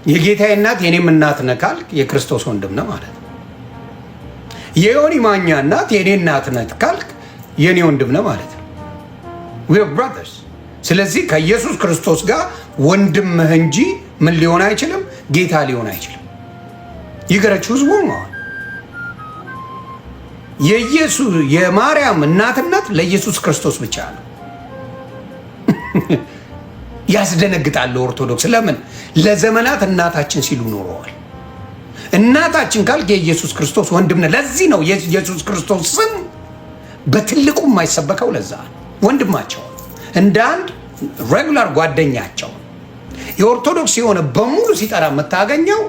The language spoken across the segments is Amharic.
የጌታዬ እናት የኔም እናት ነህ ካልክ የክርስቶስ ወንድም ነህ ማለት ነው። የዮኒ ማኛ እናት የኔ እናት ነህ ካልክ የኔ ወንድም ነህ ማለት ነው። we are brothers። ስለዚህ ከኢየሱስ ክርስቶስ ጋር ወንድምህ እንጂ ምን ሊሆን አይችልም? ጌታ ሊሆን አይችልም። ይገረችው ህዝቡ ማለት የኢየሱስ የማርያም እናትነት ለኢየሱስ ክርስቶስ ብቻ ነው። ያስደነግጣል ኦርቶዶክስ። ለምን? ለዘመናት እናታችን ሲሉ ኖረዋል። እናታችን ካልክ የኢየሱስ ክርስቶስ ወንድም ነህ። ለዚህ ነው የኢየሱስ ክርስቶስ ስም በትልቁ የማይሰበከው። ለዛ ወንድማቸው እንደ አንድ ሬጉላር ጓደኛቸው የኦርቶዶክስ የሆነ በሙሉ ሲጠራ የምታገኘው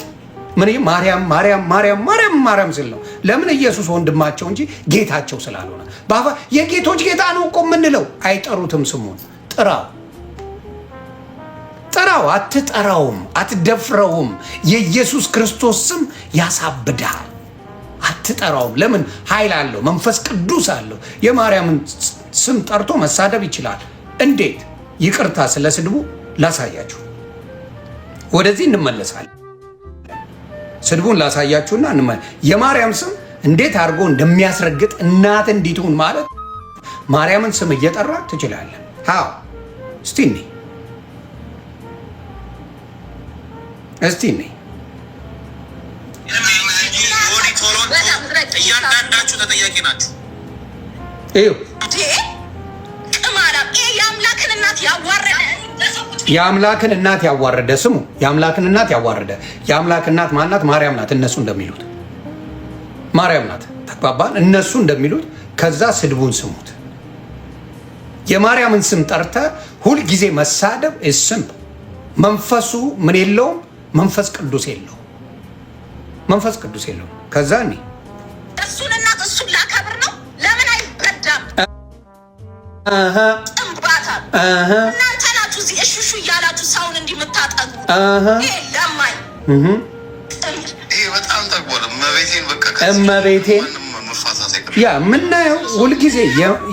ምን ማርያም ማርያም ማርያም ማርያም ማርያም ሲል ነው። ለምን? ኢየሱስ ወንድማቸው እንጂ ጌታቸው ስላልሆነ። ባባ የጌቶች ጌታ ነው እኮ የምንለው። አይጠሩትም ስሙን። ጥራው፣ አትጠራውም፣ አትደፍረውም። የኢየሱስ ክርስቶስ ስም ያሳብዳል። አትጠራውም። ለምን? ኃይል አለው፣ መንፈስ ቅዱስ አለው። የማርያምን ስም ጠርቶ መሳደብ ይችላል። እንዴት? ይቅርታ ስለ ስድቡ ላሳያችሁ። ወደዚህ እንመለሳለን። ስድቡን ላሳያችሁና የማርያም ስም እንዴት አድርጎ እንደሚያስረግጥ እናት እንዲትሁን ማለት ማርያምን ስም እየጠራ ትችላለን። እስቲ እያንዳንዳችሁ ተጠያቂ ናችሁ። የአምላክን እናት ያዋረደ ስሙ። የአምላክን እናት ያዋረደ የአምላክ እናት ማናት? ማርያም ናት። እነሱ እንደሚሉት ማርያም ናት። ተግባባን? እነሱ እንደሚሉት ከዛ ስድቡን ስሙት። የማርያምን ስም ጠርተ ሁልጊዜ መሳደብ ስም መንፈሱ ምን የለውም? መንፈስ ቅዱስ የለውም። መንፈስ ቅዱስ የለውም። ከዛ እሱን እናት እሱን ላከብር ነው። ለምን አይበዳም? እናንተ ናችሁ እዚህ እሹሹ እያላችሁ ሰውን እንዲምታጠጉ። ለማኝ ይሄ በጣም ጠግቧል። እመቤቴን ያ ምናየው ሁልጊዜ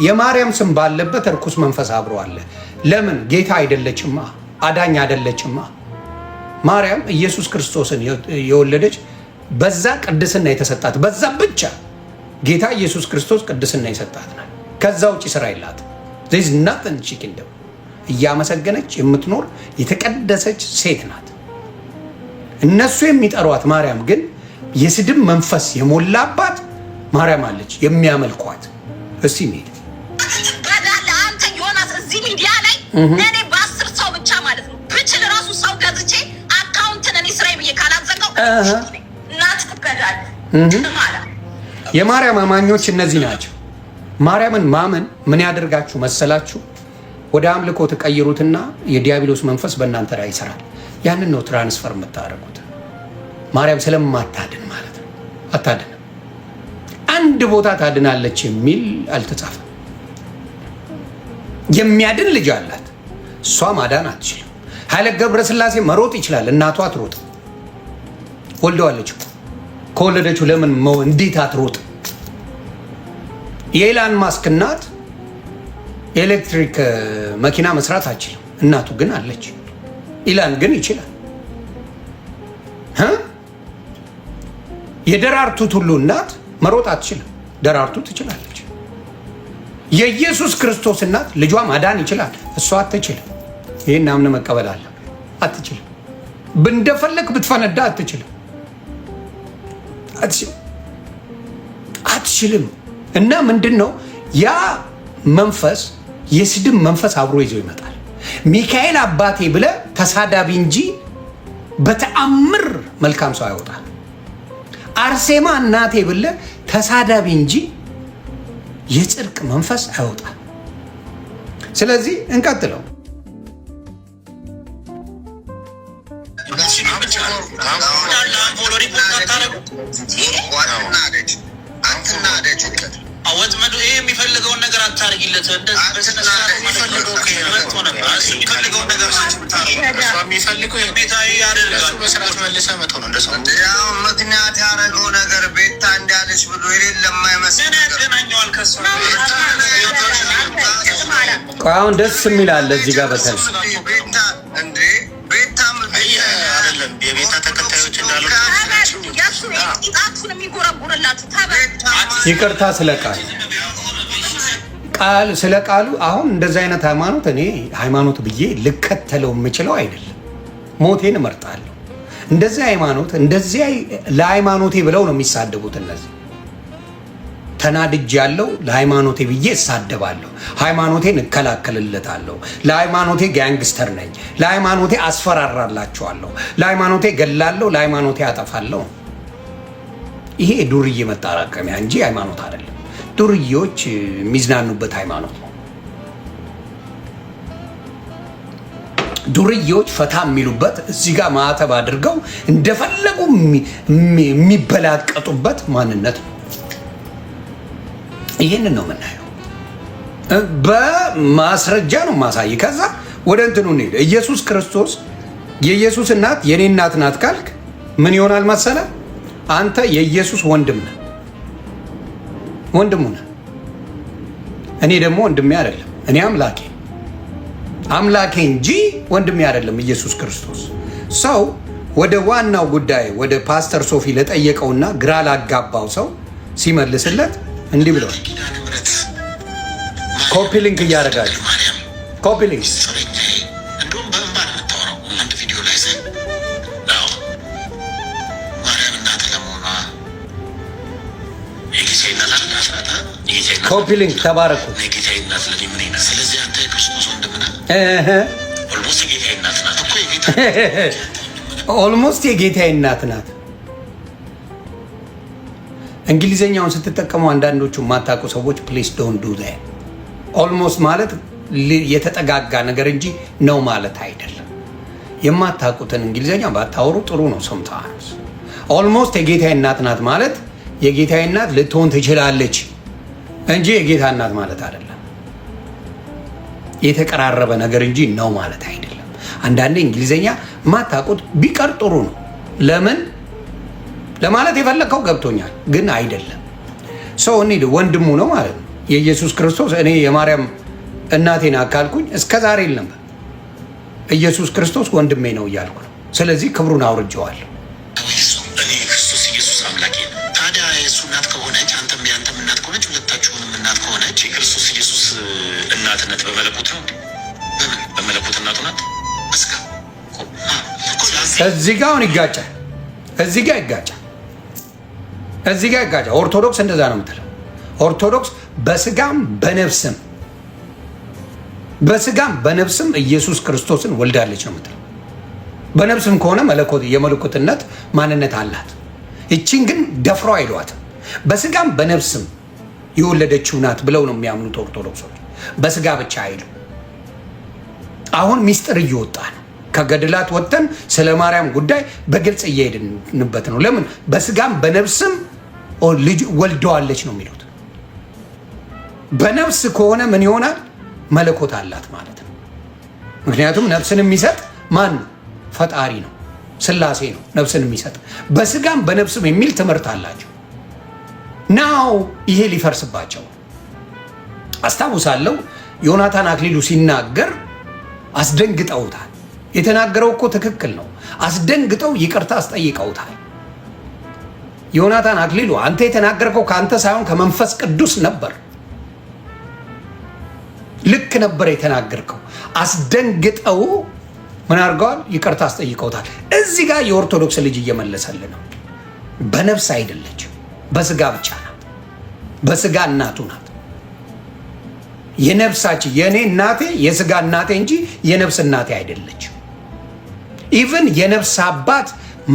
የማርያም ስም ባለበት እርኩስ መንፈስ አብሮ አለ። ለምን? ጌታ አይደለችማ፣ አዳኝ አይደለችማ። ማርያም ኢየሱስ ክርስቶስን የወለደች በዛ ቅድስና የተሰጣት በዛ ብቻ ጌታ ኢየሱስ ክርስቶስ ቅድስና የሰጣት ናት። ከዛ ውጭ ስራ የላት። ዚስ ናትን ቺኪንደም እያመሰገነች የምትኖር የተቀደሰች ሴት ናት። እነሱ የሚጠሯት ማርያም ግን የስድብ መንፈስ የሞላባት ማርያም አለች፣ የሚያመልኳት። እስቲ ሜድ አንተ ዮናስ እዚህ ሚዲያ ላይ እኔ በ10 ሰው ብቻ ማለት ነው ብችል ራሱ ሰው ገዝቼ አካውንትን እኔ ስራዬ ብዬ ካላዘጋው እናት ትበዳል። የማርያም አማኞች እነዚህ ናቸው። ማርያምን ማመን ምን ያደርጋችሁ መሰላችሁ? ወደ አምልኮ ተቀይሩትና የዲያብሎስ መንፈስ በእናንተ ላይ ይሰራል። ያንን ነው ትራንስፈር የምታደርጉት። ማርያም ስለማታድን ማለት ነው። አታድንም። አንድ ቦታ ታድናለች የሚል አልተጻፈም። የሚያድን ልጅ አላት። እሷ ማዳን አትችልም። ኃይለ ገብረስላሴ መሮጥ ይችላል። እናቷ አትሮጥ። ወልደዋለች። ከወለደችው ለምን እንዴት አትሮጥ? የኤላን ማስክ እናት የኤሌክትሪክ መኪና መስራት አትችልም። እናቱ ግን አለች። ኢላን ግን ይችላል። የደራርቱ ቱሉ እናት መሮጥ አትችልም። ደራርቱ ትችላለች። የኢየሱስ ክርስቶስ እናት ልጇ ማዳን ይችላል። እሷ አትችልም። ይህን አምነ መቀበል አለ። አትችልም። እንደፈለግ ብትፈነዳ አትችልም። አትችልም። እና ምንድን ነው ያ መንፈስ? የስድብ መንፈስ አብሮ ይዞ ይመጣል። ሚካኤል አባቴ ብለ ተሳዳቢ እንጂ በተአምር መልካም ሰው አይወጣል። አርሴማ እናቴ ብለ ተሳዳቢ እንጂ የጽድቅ መንፈስ አይወጣል። ስለዚህ እንቀጥለው። ወጥመዱ ይሄ የሚፈልገውን ነገር አታርጊለት። ምክንያት ያደረገው ነገር ቤታ እንዳለች ብሎ የሌለ የማይመስል ያገናኘዋል ከእሷ። አሁን ደስ የሚል አለ እዚህ ጋር በተለይ ቤታ ይቅርታ ስለ ቃል ስለ ቃሉ አሁን እንደዚህ አይነት ሃይማኖት እኔ ሃይማኖት ብዬ ልከተለው የምችለው አይደለም። ሞቴን እመርጣለሁ። እንደዚህ ሃይማኖት እንደዚህ ለሃይማኖቴ ብለው ነው የሚሳደቡት እነዚህ። ተናድጅ ያለው ለሃይማኖቴ ብዬ እሳደባለሁ። ሃይማኖቴን እከላከልለታለሁ። ለሃይማኖቴ ጋንግስተር ነኝ። ለሃይማኖቴ አስፈራራላቸዋለሁ። ለሃይማኖቴ ገላለሁ። ለሃይማኖቴ አጠፋለሁ። ይሄ ዱርዬ መጣራቀሚያ እንጂ ሃይማኖት አይደለም። ዱርዬዎች የሚዝናኑበት ሃይማኖት ነው። ዱርዬዎች ፈታ የሚሉበት እዚህ ጋር ማዕተብ አድርገው እንደፈለጉ የሚበላቀጡበት ማንነት ነው። ይህንን ነው የምናየው። በማስረጃ ነው ማሳይ። ከዛ ወደ እንትኑ እንሂድ። ኢየሱስ ክርስቶስ የኢየሱስ እናት የኔ እናት ናት ካልክ ምን ይሆናል መሰለ? አንተ የኢየሱስ ወንድም ነህ፣ ወንድሙ ነህ። እኔ ደግሞ ወንድሜ አይደለም። እኔ አምላኬ እንጂ ወንድሜ አይደለም ኢየሱስ ክርስቶስ። ሰው ወደ ዋናው ጉዳይ ወደ ፓስተር ሶፊ ለጠየቀውና ግራ ላጋባው ሰው ሲመልስለት እንዲህ ብለዋል። ኮፒ ሊንክ እያደረጋችሁ ኮፒ ሊንክ ኮፒ ሊንክ ተባረኩ። ኦልሞስት የጌታዬ እናት ናት። እንግሊዘኛውን ስትጠቀሙ አንዳንዶቹ የማታውቁ ሰዎች ፕሊስ ዶንት ዱ ዛት። ኦልሞስት ማለት የተጠጋጋ ነገር እንጂ ነው ማለት አይደለም። የማታውቁትን እንግሊዘኛ ባታወሩ ጥሩ ነው። sometimes ኦልሞስት የጌታዬ እናት ናት ማለት የጌታዬ እናት ልትሆን ትችላለች እንጂ የጌታ እናት ማለት አይደለም። የተቀራረበ ነገር እንጂ ነው ማለት አይደለም። አንዳንዴ እንግሊዘኛ ማታውቁት ቢቀር ጥሩ ነው። ለምን ለማለት የፈለከው ገብቶኛል፣ ግን አይደለም። ሰው እንሂድ ወንድሙ ነው ማለት ነው የኢየሱስ ክርስቶስ። እኔ የማርያም እናቴን አካልኩኝ እስከ ዛሬ የለም። ኢየሱስ ክርስቶስ ወንድሜ ነው እያልኩ ነው። ስለዚህ ክብሩን አውርጀዋለሁ። እኔ ክርስቶስ ኢየሱስ አምላኬ ነው። ታዲያ የእሱ እናት ከሆነች አንተም ያንተም እናት ከሆነች ሁለታችሁንም እናት ከሆነች የክርስቶስ ኢየሱስ እናትነት በመለኮት ነው። በምን በመለኮት እናቱ ናት። እዚህ ጋር አሁን ይጋጫል። እዚህ ጋር ይጋጫል። እዚህ ጋር ይጋጫል። ኦርቶዶክስ እንደዛ ነው የምትለው። ኦርቶዶክስ በስጋም በነፍስም ኢየሱስ ክርስቶስን ወልዳለች ነው የምትለው። በነፍስም ከሆነ የመለኮትነት ማንነት አላት። እቺን ግን ደፍረው አይሏትም። በስጋም በነፍስም የወለደችው ናት ብለው ነው የሚያምኑት ኦርቶዶክሶች። በስጋ ብቻ አይሉ። አሁን ሚስጥር እየወጣ ነው። ከገድላት ወጥተን ስለ ማርያም ጉዳይ በግልጽ እየሄድንበት ነው። ለምን በስጋም በነፍስም ልጅ ወልደዋለች ነው የሚሉት። በነፍስ ከሆነ ምን ይሆናል? መለኮት አላት ማለት ነው። ምክንያቱም ነፍስን የሚሰጥ ማን ነው? ፈጣሪ ነው፣ ስላሴ ነው ነፍስን የሚሰጥ። በስጋም በነፍስም የሚል ትምህርት አላቸው። ናው ይሄ ሊፈርስባቸው አስታውሳለሁ። ዮናታን አክሊሉ ሲናገር አስደንግጠውታል። የተናገረው እኮ ትክክል ነው። አስደንግጠው ይቅርታ አስጠይቀውታል። ዮናታን አክሊሉ አንተ የተናገርከው ከአንተ ሳይሆን ከመንፈስ ቅዱስ ነበር። ልክ ነበር የተናገርከው። አስደንግጠው ምን አድርገዋል? ይቅርታ አስጠይቀውታል። እዚህ ጋር የኦርቶዶክስ ልጅ እየመለሰልን ነው። በነፍስ አይደለችም፣ በስጋ ብቻ ናት። በስጋ እናቱ ናት። የነፍሳችን የእኔ እናቴ የስጋ እናቴ እንጂ የነፍስ እናቴ አይደለችም። ኢቭን የነፍስ አባት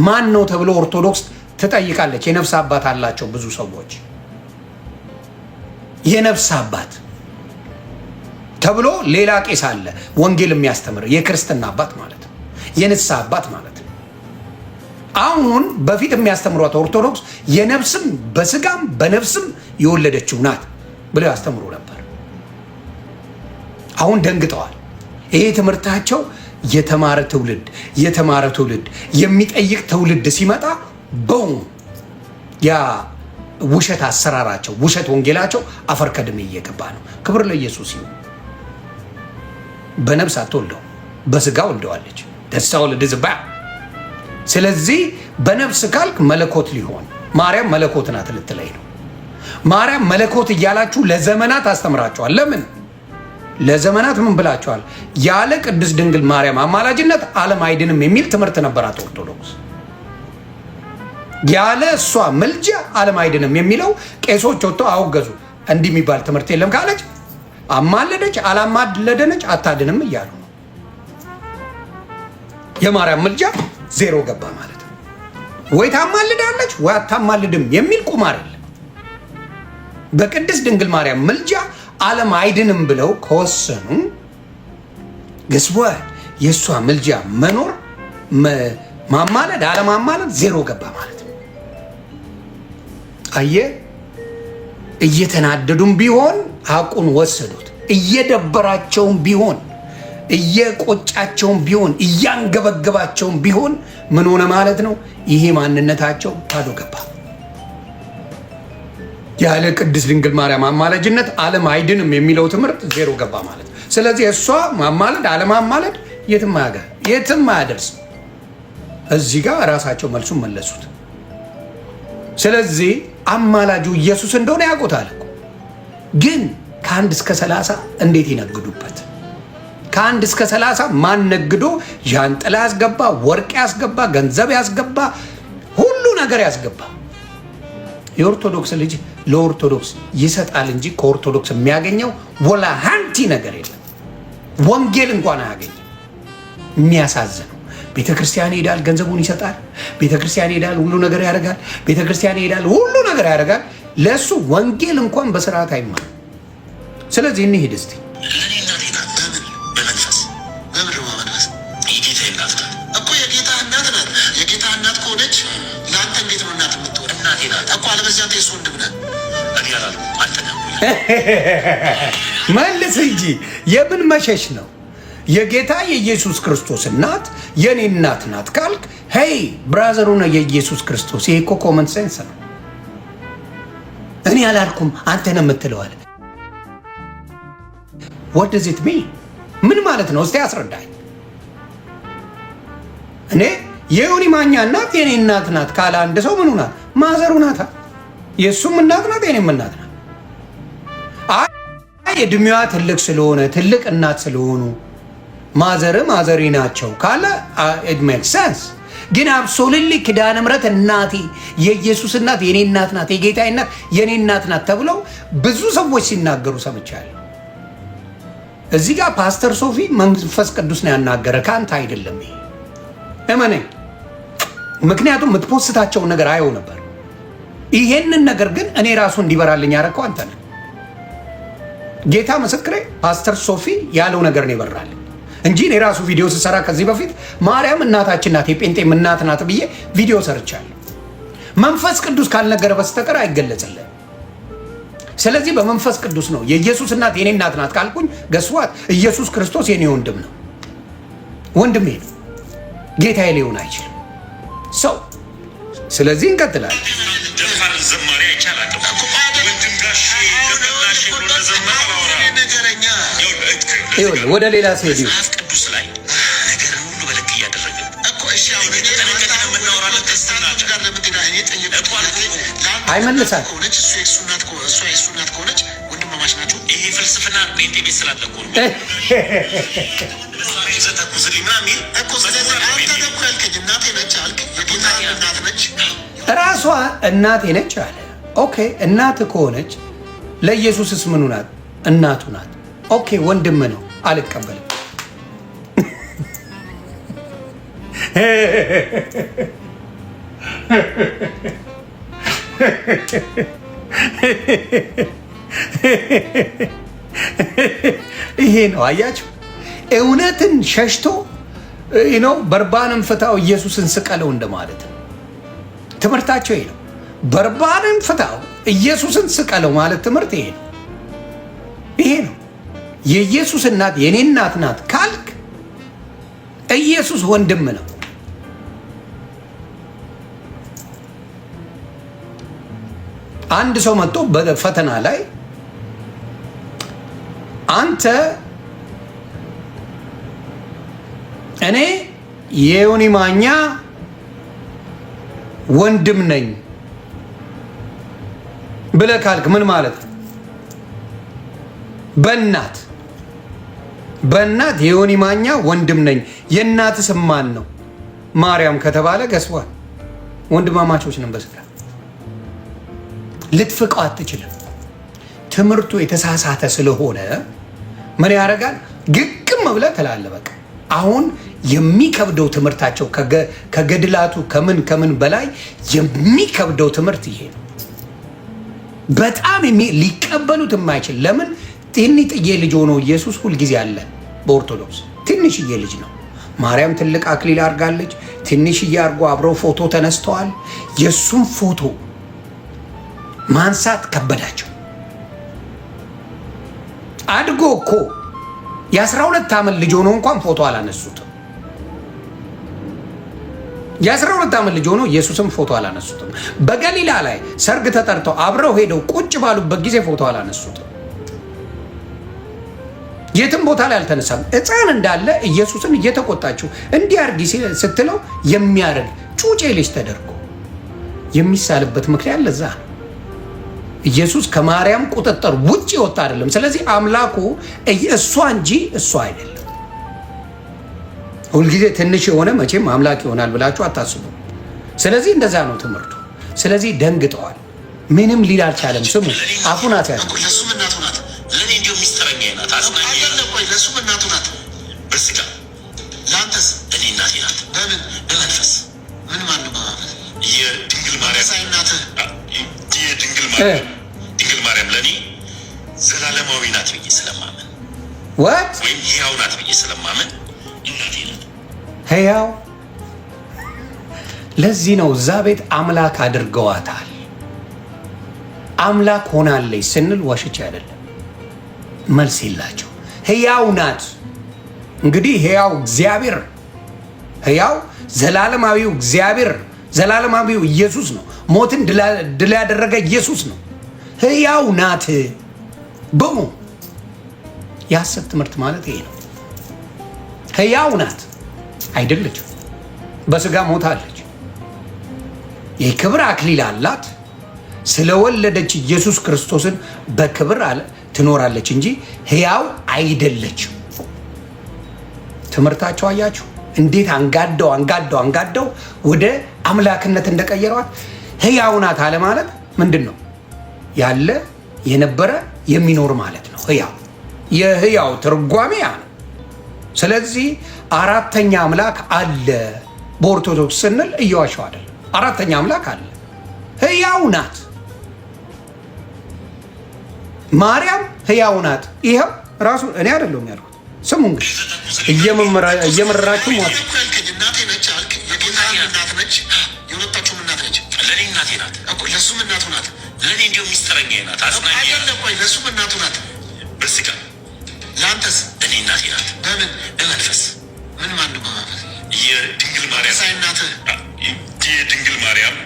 ማን ነው ተብሎ ኦርቶዶክስ ትጠይቃለች። የነፍስ አባት አላቸው ብዙ ሰዎች። የነፍስ አባት ተብሎ ሌላ ቄስ አለ ወንጌል የሚያስተምር የክርስትና አባት ማለት ነው። የንስሐ አባት ማለት ነው። አሁን በፊት የሚያስተምሯት ኦርቶዶክስ የነፍስም በስጋም በነፍስም የወለደችው ናት ብለው ያስተምሩ ነበር። አሁን ደንግጠዋል። ይሄ ትምህርታቸው የተማረ ትውልድ የሚጠይቅ ትውልድ ሲመጣ በው ያ ውሸት አሰራራቸው፣ ውሸት ወንጌላቸው አፈር ከድሜ እየገባ ነው። ክብር ለኢየሱስ ይሁን። በነፍስ አትወልደው፣ በስጋ ወልደዋለች። ደስታው ለድዝባ። ስለዚህ በነፍስ ካልክ መለኮት ሊሆን ማርያም መለኮት ናት ልትለይ ነው። ማርያም መለኮት እያላችሁ ለዘመናት አስተምራችኋል። ለምን ለዘመናት ምን ብላችኋል? ያለ ቅድስት ድንግል ማርያም አማላጅነት ዓለም አይድንም የሚል ትምህርት ነበራት ኦርቶዶክስ። ያለ እሷ ምልጃ ዓለም አይድንም የሚለው ቄሶች ወጥተው አወገዙ። እንዲህ የሚባል ትምህርት የለም ካለች አማለደች አላማለደነች አታድንም እያሉ ነው። የማርያም ምልጃ ዜሮ ገባ ማለት ነው። ወይ ታማልዳለች ወይ አታማልድም የሚል ቁማር የለም። በቅድስት ድንግል ማርያም ምልጃ ዓለም አይድንም ብለው ከወሰኑ ግስወ የእሷ ምልጃ መኖር ማማለድ አለማማለድ ዜሮ ገባ ማለት ነው። አየ እየተናደዱም ቢሆን ሐቁን ወሰዱት። እየደበራቸውም ቢሆን እየቆጫቸውም ቢሆን እያንገበገባቸውም ቢሆን ምን ሆነ ማለት ነው? ይሄ ማንነታቸው ባዶ ገባ። ያለ ቅድስት ድንግል ማርያም አማላጅነት ዓለም አይድንም የሚለው ትምህርት ዜሮ ገባ ማለት ነው። ስለዚህ እሷ ማማለድ አለማማለድ የትም አያደርስ። እዚህ ጋር ራሳቸው መልሱን መለሱት። ስለዚህ አማላጁ ኢየሱስ እንደሆነ ያውቁታል እኮ። ግን ከ1 እስከ 30 እንዴት ይነግዱበት? ከ1 እስከ 30 ማን ነግዶ ዣንጥላ ያስገባ፣ ወርቅ ያስገባ፣ ገንዘብ ያስገባ፣ ሁሉ ነገር ያስገባ። የኦርቶዶክስ ልጅ ለኦርቶዶክስ ይሰጣል እንጂ ከኦርቶዶክስ የሚያገኘው ወላ ሃንቲ ነገር የለም። ወንጌል እንኳን አያገኝም። የሚያሳዝነው ቤተ ክርስቲያን ይሄዳል፣ ገንዘቡን ይሰጣል። ቤተ ክርስቲያን ይሄዳል፣ ሁሉ ነገር ያደርጋል። ቤተ ክርስቲያን ይሄዳል፣ ሁሉ ነገር ያደርጋል። ለእሱ ወንጌል እንኳን በስርዓት አይማርም። ስለዚህ እንሂድ እስቲ። መልስ እንጂ የምን መሸሽ ነው? የጌታ የኢየሱስ ክርስቶስ እናት የኔ እናት ናት ካልክ ሄይ ብራዘሩ ነው የኢየሱስ ክርስቶስ። ይሄ እኮ ኮመን ሴንስ ነው። እኔ አላልኩም አንተ ነው የምትለው አለ። what does it mean? ምን ማለት ነው? እስቲ አስረዳኝ። እኔ የዮኒ ማኛ እናት የኔ እናት ናት ካለ አንድ ሰው ምኑ ናት? ማዘሩ ናት። የእሱም እናት ናት፣ የኔም እናት ናት። እድሜዋ ትልቅ ስለሆነ ትልቅ እናት ስለሆኑ ማዘሪ ናቸው ካለ it makes sense። ግን አብሶሉትሊ ኪዳነ ምሕረት እናቴ የኢየሱስ እናት የኔ እናት ናት፣ የጌታ እናት የኔ እናት ናት ተብለው ብዙ ሰዎች ሲናገሩ ሰምቻለሁ። እዚህ ጋር ፓስተር ሶፊ መንፈስ ቅዱስ ነው ያናገረ፣ ካንተ አይደለም ይሄ እመነኝ። ምክንያቱም የምትፖስታቸውን ነገር አየው ነበር። ይሄንን ነገር ግን እኔ ራሱ እንዲበራልኝ ያደረገው አንተ ነህ። ጌታ ምስክሬ፣ ፓስተር ሶፊ ያለው ነገር ነው ይበራል እንጂ እኔ ራሱ ቪዲዮ ስሰራ ከዚህ በፊት ማርያም እናታችን ናት የጴንጤም እናት ናት ብዬ ቪዲዮ ሰርቻለሁ። መንፈስ ቅዱስ ካልነገረ በስተቀር አይገለጽልህ። ስለዚህ በመንፈስ ቅዱስ ነው የኢየሱስ እናት የኔ እናት ናት ካልኩኝ ገስዋት ኢየሱስ ክርስቶስ የኔ ወንድም ነው፣ ወንድሜ ነው። ጌታዬ ሊሆን አይችልም ሰው። ስለዚህ እንቀጥላለን። ወደ ሌላ ሲሄድ ቅዱስ ላይ ነገር ሁሉ በልክ እያደረገ እኮ እሺ፣ አሁን አይመልሳል። እሱ የሱናት ከሆነች ወንድማማች ናቸው። ይሄ ፍልስፍና ቤት ቤት ስላለ እኮ ነው። ራሷ እናቴ ነች አለ። ኦኬ እናት ከሆነች ለኢየሱስስ ምኑ ናት? እናቱ ናት። ኦኬ ወንድም ነው፣ አልቀበልም። ይሄ ነው አያችሁ፣ እውነትን ሸሽቶ ነው በርባንን ፍታው ኢየሱስን ስቀለው እንደማለት ነው። ትምህርታቸው ይሄ ነው። በርባንን ፍታው ኢየሱስን ስቀለው ማለት ትምህርት ይሄ ነው። ይሄ ነው የኢየሱስ እናት የኔ እናት ናት ካልክ ኢየሱስ ወንድም ነው። አንድ ሰው መጥቶ በፈተና ላይ አንተ እኔ የዮኒ ማኛ ወንድም ነኝ ብለህ ካልክ ምን ማለት ነው? በእናት የዮኒ ማኛ ወንድም ነኝ። የእናት ስም ማን ነው? ማርያም ከተባለ ገስቧል። ወንድማማቾች ነን በስጋ። ልትፍቀው አትችልም። ትምህርቱ የተሳሳተ ስለሆነ ምን ያደርጋል? ግግም ብለህ ትላለህ። በቃ አሁን የሚከብደው ትምህርታቸው ከገድላቱ ከምን በላይ የሚከብደው ትምህርት ይሄ ነው። በጣም ሊቀበሉት የማይችል ለምን? ትንጥዬ ልጅ ሆኖ ኢየሱስ ሁልጊዜ አለ። በኦርቶዶክስ ትንሽዬ ልጅ ነው። ማርያም ትልቅ አክሊል አድርጋለች። ትንሽዬ አድርጎ አብረው ፎቶ ተነስተዋል። የእሱም ፎቶ ማንሳት ከበዳቸው። አድጎ እኮ የ12 ዓመት ልጅ ሆኖ እንኳን ፎቶ አላነሱትም። የ12 ዓመት ልጅ ሆኖ ኢየሱስም ፎቶ አላነሱትም። በገሊላ ላይ ሰርግ ተጠርተው አብረው ሄደው ቁጭ ባሉበት ጊዜ ፎቶ አላነሱትም። የትም ቦታ ላይ አልተነሳም። ሕፃን እንዳለ ኢየሱስን እየተቆጣችው እንዲያርግ ስትለው የሚያርግ ጩጬ ልጅ ተደርጎ የሚሳልበት ምክንያት ለዛ ነው። ኢየሱስ ከማርያም ቁጥጥር ውጭ ወጣ አይደለም። ስለዚህ አምላኩ እሷ እንጂ እሷ አይደለም። ሁልጊዜ ትንሽ የሆነ መቼም አምላክ ይሆናል ብላችሁ አታስቡ። ስለዚህ እንደዛ ነው ትምህርቱ። ስለዚህ ደንግጠዋል። ምንም ሊል አልቻለም። ስሙ አፉን አትያዙ። ለእሱም እናቱ ናት፣ ለእኔ እንዲሁ ሚስጥረኛ ናት። ለእሱም እናቱ ናት በስጋ፣ ለአንተስ እኔ እናቴ ናት። በምን በመንፈስ ምን ማን ነው? የድንግል ማርያም እናት ድንግል ማርያም ለእኔ ዘላለማዊ ናት ብዬ ስለማመን ወይም ሕያው ናት ብዬ ስለማመን እናቴ ናት። ሕያው ለዚህ ነው እዛ ቤት አምላክ አድርገዋታል። አምላክ ሆናለች ስንል ዋሽቼ አይደለም። መልስ የላቸው። ሕያው ናት። እንግዲህ ሕያው እግዚአብሔር፣ ሕያው ዘላለማዊው እግዚአብሔር፣ ዘላለማዊው ኢየሱስ ነው። ሞትን ድል ያደረገ ኢየሱስ ነው። ሕያው ናት። በሙ የሐሰት ትምህርት ማለት ይሄ ነው። ሕያው ናት አይደለችም። በስጋ ሞታለች። የክብር አክሊል አላት። ስለወለደች ኢየሱስ ክርስቶስን በክብር ትኖራለች እንጂ ሕያው አይደለችም። ትምህርታቸው አያችሁ እንዴት አንጋደው ወደ አምላክነት እንደቀየሯት። ሕያው ናት አለ ማለት ምንድን ነው? ያለ የነበረ የሚኖር ማለት ነው። ሕያው የሕያው ትርጓሜ ያ ነው። ስለዚህ አራተኛ አምላክ አለ። በኦርቶዶክስ ስንል እየዋሸው አይደለም። አራተኛ አምላክ አለ። ሕያው ናት ማርያም፣ ሕያው ናት። ይኸው ራሱ እኔ አይደለሁም ያልኩት። ስሙ እንግዲህ እየመረራችሁ ሞት እናቴ ነች አልክ። እናት ነች፣ የሁለታችሁም እናት ነች። ለእኔ እናቴ ናት እኮ፣ ለእሱም እናቱ ናት። ለእኔ እንዲሁ ሚስጥረኛ ናት። ለእሱም እናቱ ናት በስጋ፣ ለአንተስ እኔ እናቴ ናት። በምን በመንፈስ ምን ማን ነው? በመንፈስ የድንግል ማርያም እናት የድንግል ማርያም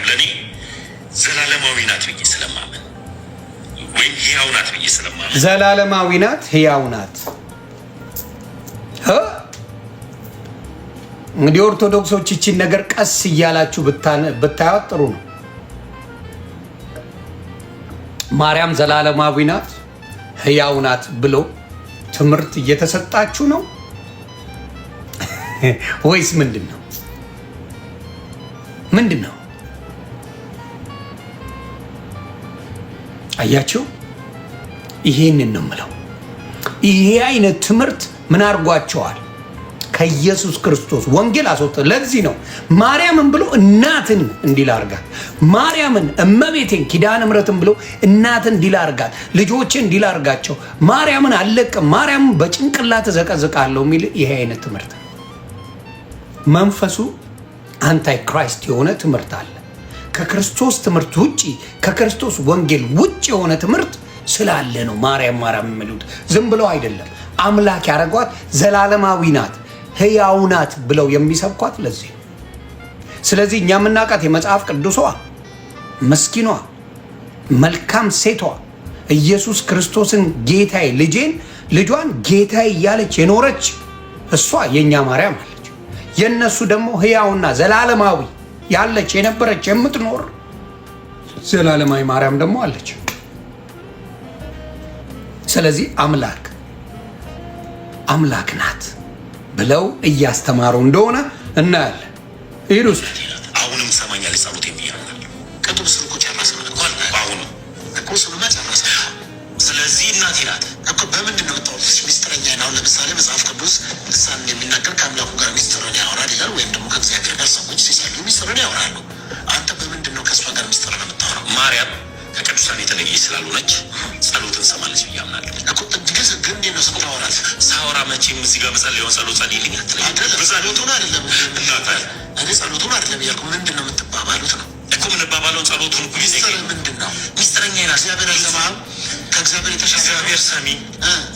ለእኔ ዘላለማዊ ናት ብዬ ስለማመን ወይም ሕያው ናት ብዬ ስለማመን፣ ዘላለማዊ ናት፣ ሕያው ናት። እንግዲህ ኦርቶዶክሶች ይቺን ነገር ቀስ እያላችሁ ብታዩት ጥሩ ነው። ማርያም ዘላለማዊ ናት፣ ሕያው ናት ብሎ ትምህርት እየተሰጣችሁ ነው ወይስ ምንድን ነው? ምንድን ነው? አያችሁ፣ ይሄንን ነው የምለው። ይሄ አይነት ትምህርት ምን አድርጓቸዋል? ከኢየሱስ ክርስቶስ ወንጌል አስወጥ። ለዚህ ነው ማርያምን ብሎ እናትን እንዲል አርጋት፣ ማርያምን እመቤቴን ኪዳነ ምሕረትን ብሎ እናትን እንዲል አርጋት፣ ልጆችን እንዲል አርጋቸው። ማርያምን አለቅም፣ ማርያምን በጭንቅላት ዘቀዝቃለሁ የሚል ይሄ አይነት ትምህርት መንፈሱ አንታይ ክራይስት የሆነ ትምህርት አለ። ከክርስቶስ ትምህርት ውጪ ከክርስቶስ ወንጌል ውጭ የሆነ ትምህርት ስላለ ነው ማርያም የሚሉት። ዝም ብለው አይደለም። አምላክ ያደረጓት ዘላለማዊ ናት፣ ሕያው ናት ብለው የሚሰብኳት ለዚህ ነው። ስለዚህ እኛ የምናውቃት የመጽሐፍ ቅዱሷ መስኪኗ መልካም ሴቷ ኢየሱስ ክርስቶስን ጌታዬ፣ ልጇን ጌታዬ እያለች የኖረች እሷ የእኛ ማርያም አለች። የእነሱ ደግሞ ሕያውና ዘላለማዊ ያለች የነበረች የምትኖር ዘላለማዊ ማርያም ደግሞ አለች። ስለዚህ አምላክ ናት ብለው እያስተማሩ እንደሆነ እናያለን። ይሄድ ውስጥ አሁንም ሰማኛል ጸሎት የሚያምናል ቅዱስ ስልኮ ጨረሰ እንኳን አሁን እኮ ስሉማ ጨረሰ። ስለዚህ እናቴ ናት እኮ በምንድን ነው የምታወሩት? ሚስጥረኛ ነው። ለምሳሌ መጽሐፍ ቅዱስ ልሳን የሚናገር ከአምላኩ ጋር ሚስጥርን ያወራል ይላል። ወይም ደግሞ ከእግዚአብሔር ጋር ሰዎች ሲጸልዩ ሚስጥርን ያወራሉ። አንተ በምንድን ነው ከእሷ ጋር ሚስጥርን የምታወራው? ማርያም ከቅዱሳን የተለየ ስላልሆነች ጸሎትን ሰማለች ብዬ አምናለሁ። ግን እንዴት ነው ስታወራት? ሳወራ መቼም እዚህ ጋር መጸለየውን ጸሎት ጸልይልኝ አትለኝ። ጸሎቱን አይደለም እናታ እኔ ጸሎቱን አይደለም እያልኩ ምንድን ነው የምትባባሉት ነው እኮ የምንባባለውን ጸሎቱን ሚስጥር ምንድን ነው? ሚስጥረኛ ይላል። እግዚአብሔር አይሰማህም። ከእግዚአብሔር የተሻለ እግዚአብሔር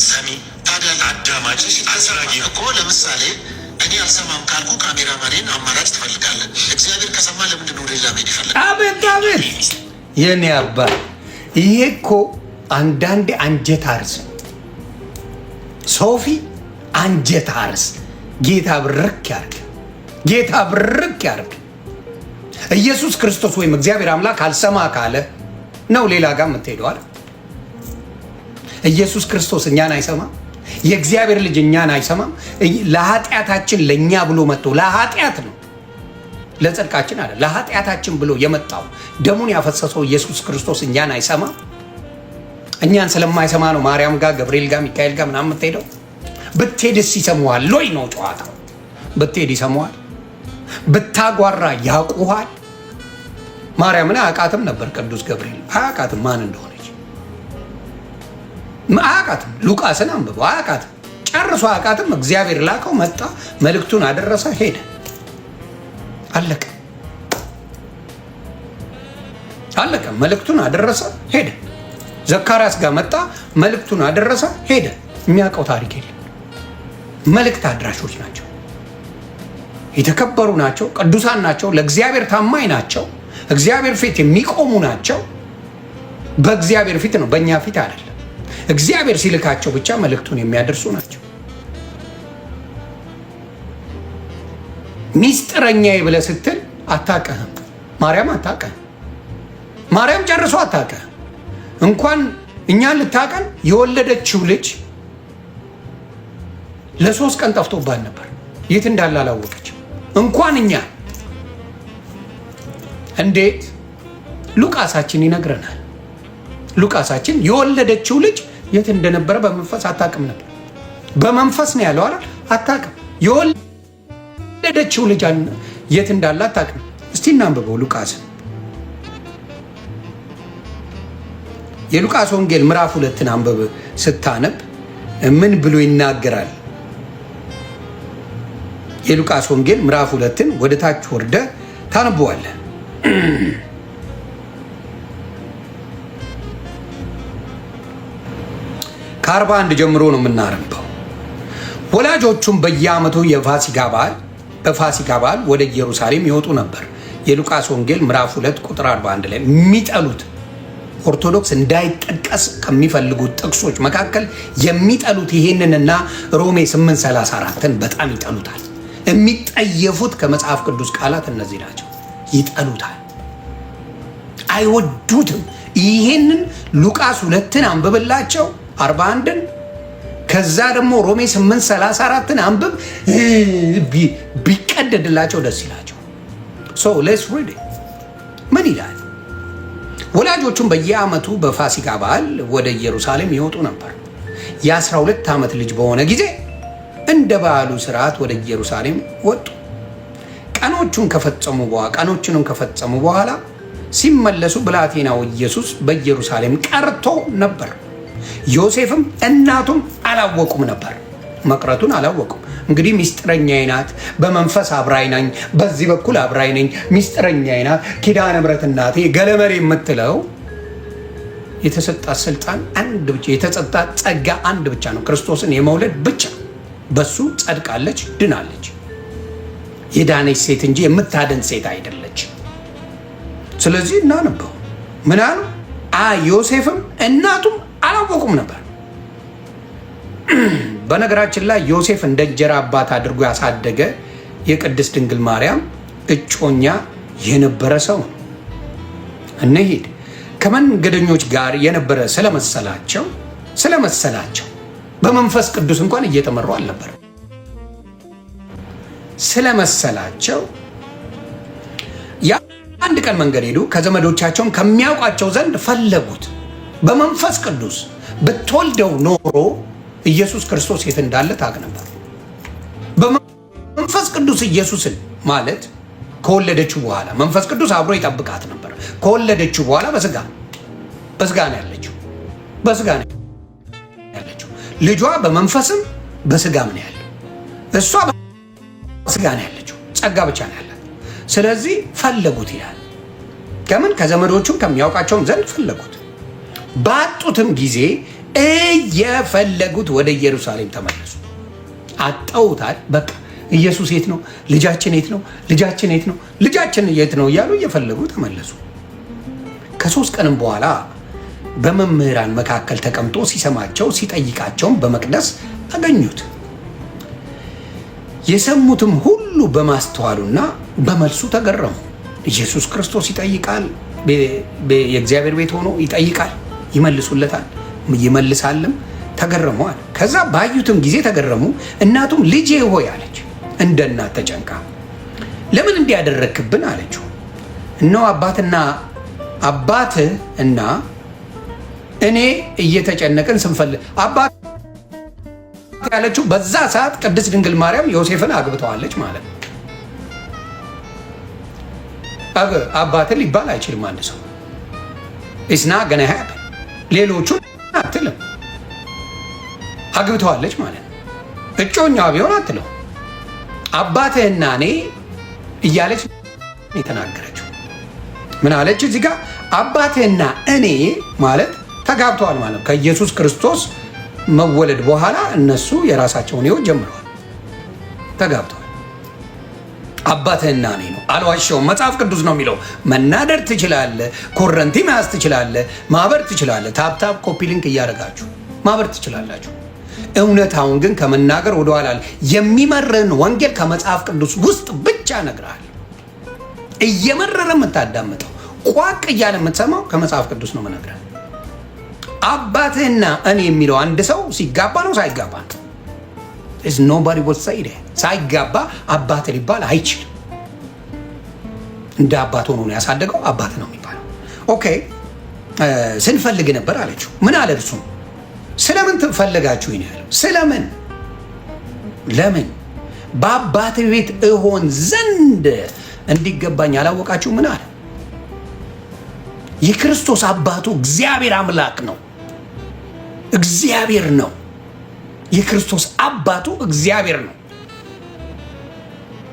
ሰሚ ታዲያ አዳማጭ አስራጊ እኮ። ለምሳሌ እኔ አልሰማም ካልኩ ካሜራማኔን አማራጭ ትፈልጋለህ። እግዚአብሔር ከሰማ ለምንድን ነው ሌላ መሄድ ይፈልጋል? አቤት የኔ አባት፣ ይሄ እኮ አንዳንዴ አንጀት አርስ ሶፊ አንጀት አርስ። ጌታ ብርክ ያርግ። ኢየሱስ ክርስቶስ ወይም እግዚአብሔር አምላክ አልሰማ ካለ ነው ሌላ ጋር የምትሄደዋል። ኢየሱስ ክርስቶስ እኛን አይሰማም። የእግዚአብሔር ልጅ እኛን አይሰማም። ለኃጢአታችን ለእኛ ብሎ መጥቶ ለኃጢአት ነው ለጽድቃችን አለ ለኃጢአታችን ብሎ የመጣው ደሙን ያፈሰሰው ኢየሱስ ክርስቶስ እኛን አይሰማም። እኛን ስለማይሰማ ነው ማርያም ጋር ገብርኤል ጋር ሚካኤል ጋር ምናምን የምትሄደው። ብትሄድስ ይሰማዋል ወይ ነው ጨዋታው። ብትሄድ ይሰማዋል። ብታጓራ ያውቁሃል። ማርያምን አያውቃትም ነበር ቅዱስ ገብርኤል አያውቃትም ማን እንደሆነች አያውቃትም። ሉቃስን አንብበው አያውቃትም፣ ጨርሶ አያውቃትም። እግዚአብሔር ላከው፣ መጣ፣ መልእክቱን አደረሰ፣ ሄደ፣ አለቀ። መልእክቱን አደረሰ፣ ሄደ። ዘካርያስ ጋር መጣ፣ መልእክቱን አደረሰ፣ ሄደ። የሚያውቀው ታሪክ የለም። መልእክት አድራሾች ናቸው፣ የተከበሩ ናቸው፣ ቅዱሳን ናቸው፣ ለእግዚአብሔር ታማኝ ናቸው፣ እግዚአብሔር ፊት የሚቆሙ ናቸው። በእግዚአብሔር ፊት ነው፣ በእኛ ፊት አይደለም። እግዚአብሔር ሲልካቸው ብቻ መልእክቱን የሚያደርሱ ናቸው። ሚስጥረኛዬ ብለህ ስትል አታውቅህም። ማርያም አታውቅህም። ማርያም ጨርሶ አታውቅህም። እንኳን እኛን ልታቀን የወለደችው ልጅ ለ3 ቀን ጠፍቶባት ነበር። የት እንዳለ አላወቀችም። እንኳን እኛ እንዴት ሉቃሳችን ይነግረናል። ሉቃሳችን የወለደችው ልጅ የት እንደነበረ በመንፈስ አታውቅም ነበር። በመንፈስ ነው ያለው አይደል? አታውቅም። የወለደችው ልጅ የት እንዳለ አታውቅም። እስቲ እናንብበው ሉቃስን። የሉቃስ ወንጌል ምዕራፍ 2ን አንብብ። ስታነብ ምን ብሎ ይናገራል? የሉቃስ ወንጌል ምዕራፍ 2ን ወደ ታች ወርደ ታነበዋለህ። ከ41 ጀምሮ ነው የምናረምበው። ወላጆቹም በየዓመቱ በፋሲካ በዓል ወደ ኢየሩሳሌም ይወጡ ነበር። የሉቃስ ወንጌል ምዕራፍ 2 ቁጥር 41 ላይ የሚጠሉት ኦርቶዶክስ እንዳይጠቀስ ከሚፈልጉት ጥቅሶች መካከል የሚጠሉት ይሄንንና ሮሜ 8:34ን በጣም ይጠሉታል። የሚጠየፉት ከመጽሐፍ ቅዱስ ቃላት እነዚህ ናቸው። ይጠሉታል፣ አይወዱትም። ይሄንን ሉቃስ 2ን አንብብላቸው 41ን፣ ከዛ ደግሞ ሮሜ 8:34ን አንብብ፣ ቢቀደድላቸው ደስ ይላቸው። ሶ ሌትስ ሪድ ምን ይላል? ወላጆቹም በየዓመቱ በፋሲካ በዓል ወደ ኢየሩሳሌም ይወጡ ነበር። የ12 ዓመት ልጅ በሆነ ጊዜ እንደ በዓሉ ስርዓት ወደ ኢየሩሳሌም ወጡ። ቀኖቹንም ከፈጸሙ በኋላ ሲመለሱ ብላቴናው ኢየሱስ በኢየሩሳሌም ቀርቶ ነበር። ዮሴፍም እናቱም አላወቁም ነበር፣ መቅረቱን አላወቁም። እንግዲህ ሚስጥረኛዬ ናት፣ በመንፈስ አብራኝ ነኝ፣ በዚህ በኩል አብራኝ ነኝ፣ ሚስጥረኛዬ ናት፣ ኪዳነ ምሕረት እናቴ ገለመሬ የምትለው የተሰጣት ስልጣን አንድ ብቻ፣ የተሰጣት ጸጋ አንድ ብቻ ነው፣ ክርስቶስን የመውለድ ብቻ። በሱ ጸድቃለች፣ ድናለች። የዳነች ሴት እንጂ የምታደን ሴት አይደለች። ስለዚህ እናነበው ምን አሉ? ዮሴፍም እናቱም አላወቁም ነበር። በነገራችን ላይ ዮሴፍ እንደ እንጀራ አባት አድርጎ ያሳደገ የቅድስት ድንግል ማርያም እጮኛ የነበረ ሰው ነው። እንሂድ ከመንገደኞች ጋር የነበረ ስለመሰላቸው በመንፈስ ቅዱስ እንኳን እየተመሩ አልነበር። ስለመሰላቸው የአንድ ቀን መንገድ ሄዱ። ከዘመዶቻቸውም ከሚያውቋቸው ዘንድ ፈለጉት። በመንፈስ ቅዱስ ብትወልደው ኖሮ ኢየሱስ ክርስቶስ የት እንዳለ ታውቅ ነበር። በመንፈስ ቅዱስ ኢየሱስን ማለት ከወለደችው በኋላ መንፈስ ቅዱስ አብሮ ይጠብቃት ነበር። ከወለደችው በኋላ በስጋ ነው ያለችው። ልጇ በመንፈስም በስጋም ነው ያለው። እሷ በስጋ ነው ያለችው፣ ጸጋ ብቻ ነው ያላት። ስለዚህ ፈለጉት ይላል። ከምን ከዘመዶቹም ከሚያውቃቸውም ዘንድ ፈለጉት። ባጡትም ጊዜ እየፈለጉት ወደ ኢየሩሳሌም ተመለሱ። አጣውታል። በቃ ኢየሱስ የት ነው? ልጃችን የት ነው? ልጃችን የት ነው? ልጃችን የት ነው እያሉ እየፈለጉ ተመለሱ። ከ3 ቀንም በኋላ በመምህራን መካከል ተቀምጦ ሲሰማቸው ሲጠይቃቸውም በመቅደስ አገኙት። የሰሙትም ሁሉ በማስተዋሉና በመልሱ ተገረሙ። ኢየሱስ ክርስቶስ ይጠይቃል፣ የእግዚአብሔር ቤት ሆኖ ይጠይቃል፣ ይመልሱለታል፣ ይመልሳልም። ተገረመዋል። ከዛ ባዩትም ጊዜ ተገረሙ። እናቱም ልጄ ሆይ አለች፣ እንደ እናት ተጨንቃ። ለምን እንዲያደረክብን አለችው። እነሆ አባትህ እና እኔ እየተጨነቅን ስንፈልግ አባት ያለችው በዛ ሰዓት ቅድስት ድንግል ማርያም ዮሴፍን አግብተዋለች ማለት ነው። አባትህ ሊባል አይችልም አንድ ሰው ኢስና ገና ሌሎቹን አትልም። አግብተዋለች ማለት ነው። እጮኛዋ ቢሆን አትለው። አባትህና እኔ እያለች የተናገረችው ምን አለች? እዚህ ጋር አባትህና እኔ ማለት ተጋብተዋል ማለት ነው። ከኢየሱስ ክርስቶስ መወለድ በኋላ እነሱ የራሳቸውን ሕይወት ጀምረዋል፣ ተጋብተዋል። አባትህና እኔ ነው። አልዋሸውም። መጽሐፍ ቅዱስ ነው የሚለው። መናደር ትችላለህ፣ ኮረንቲ መያዝ ትችላለህ፣ ማበር ትችላለህ። ታፕታፕ ኮፒ ሊንክ እያደረጋችሁ ማበር ትችላላችሁ። እውነታውን ግን ከመናገር ወደኋላ የሚመርህን ወንጌል ከመጽሐፍ ቅዱስ ውስጥ ብቻ እነግርሃለሁ። እየመረረ የምታዳምጠው ቋቅ እያለ የምትሰማው ከመጽሐፍ ቅዱስ ነው የምነግርህ። አባትህና እኔ የሚለው አንድ ሰው ሲጋባ ነው ሳይጋባ ነው? ኖባዲ ቦት ሳይደ ሳይጋባ አባት ሊባል አይችልም። እንደ አባት ሆኖ ነው ያሳደገው፣ አባት ነው የሚባለው። ኦኬ ስንፈልግ ነበር አለችው። ምን አለ እርሱም? ስለምን ትፈልጋችሁ ነው ያለው። ስለምን? ለምን? በአባት ቤት እሆን ዘንድ እንዲገባኝ አላወቃችሁ? ምን አለ? የክርስቶስ አባቱ እግዚአብሔር አምላክ ነው፣ እግዚአብሔር ነው። የክርስቶስ አባቱ እግዚአብሔር ነው።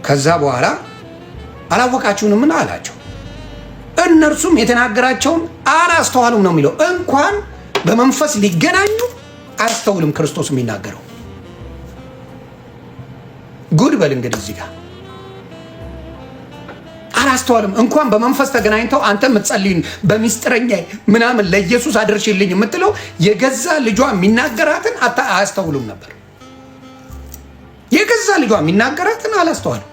ከዛ በኋላ አላወቃችሁንም? ምን አላቸው? እነርሱም የተናገራቸውን አላስተዋሉም ነው የሚለው። እንኳን በመንፈስ ሊገናኙ አያስተውልም ክርስቶስ የሚናገረው። ጉድ በል እንግዲህ እዚህ ጋር አላስተዋልም። እንኳን በመንፈስ ተገናኝተው አንተ የምትጸልይን በሚስጥረኛ ምናምን ለኢየሱስ አድርሽልኝ የምትለው የገዛ ልጇ የሚናገራትን አያስተውሉም ነበር። የገዛ ልጇ የሚናገራትን አላስተዋልም።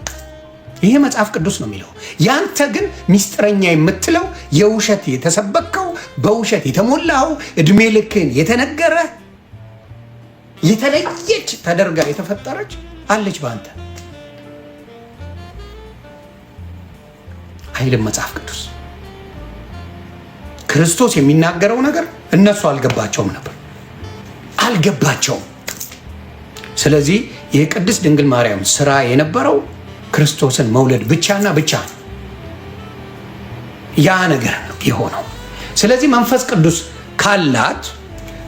ይሄ መጽሐፍ ቅዱስ ነው የሚለው። ያንተ ግን ሚስጥረኛ የምትለው የውሸት የተሰበከው በውሸት የተሞላው እድሜ ልክን የተነገረ የተለየች ተደርጋ የተፈጠረች አለች በአንተ አይልም መጽሐፍ ቅዱስ። ክርስቶስ የሚናገረው ነገር እነሱ አልገባቸውም ነበር፣ አልገባቸውም። ስለዚህ የቅድስት ድንግል ማርያም ስራ የነበረው ክርስቶስን መውለድ ብቻና ብቻ ነው። ያ ነገር ነው የሆነው። ስለዚህ መንፈስ ቅዱስ ካላት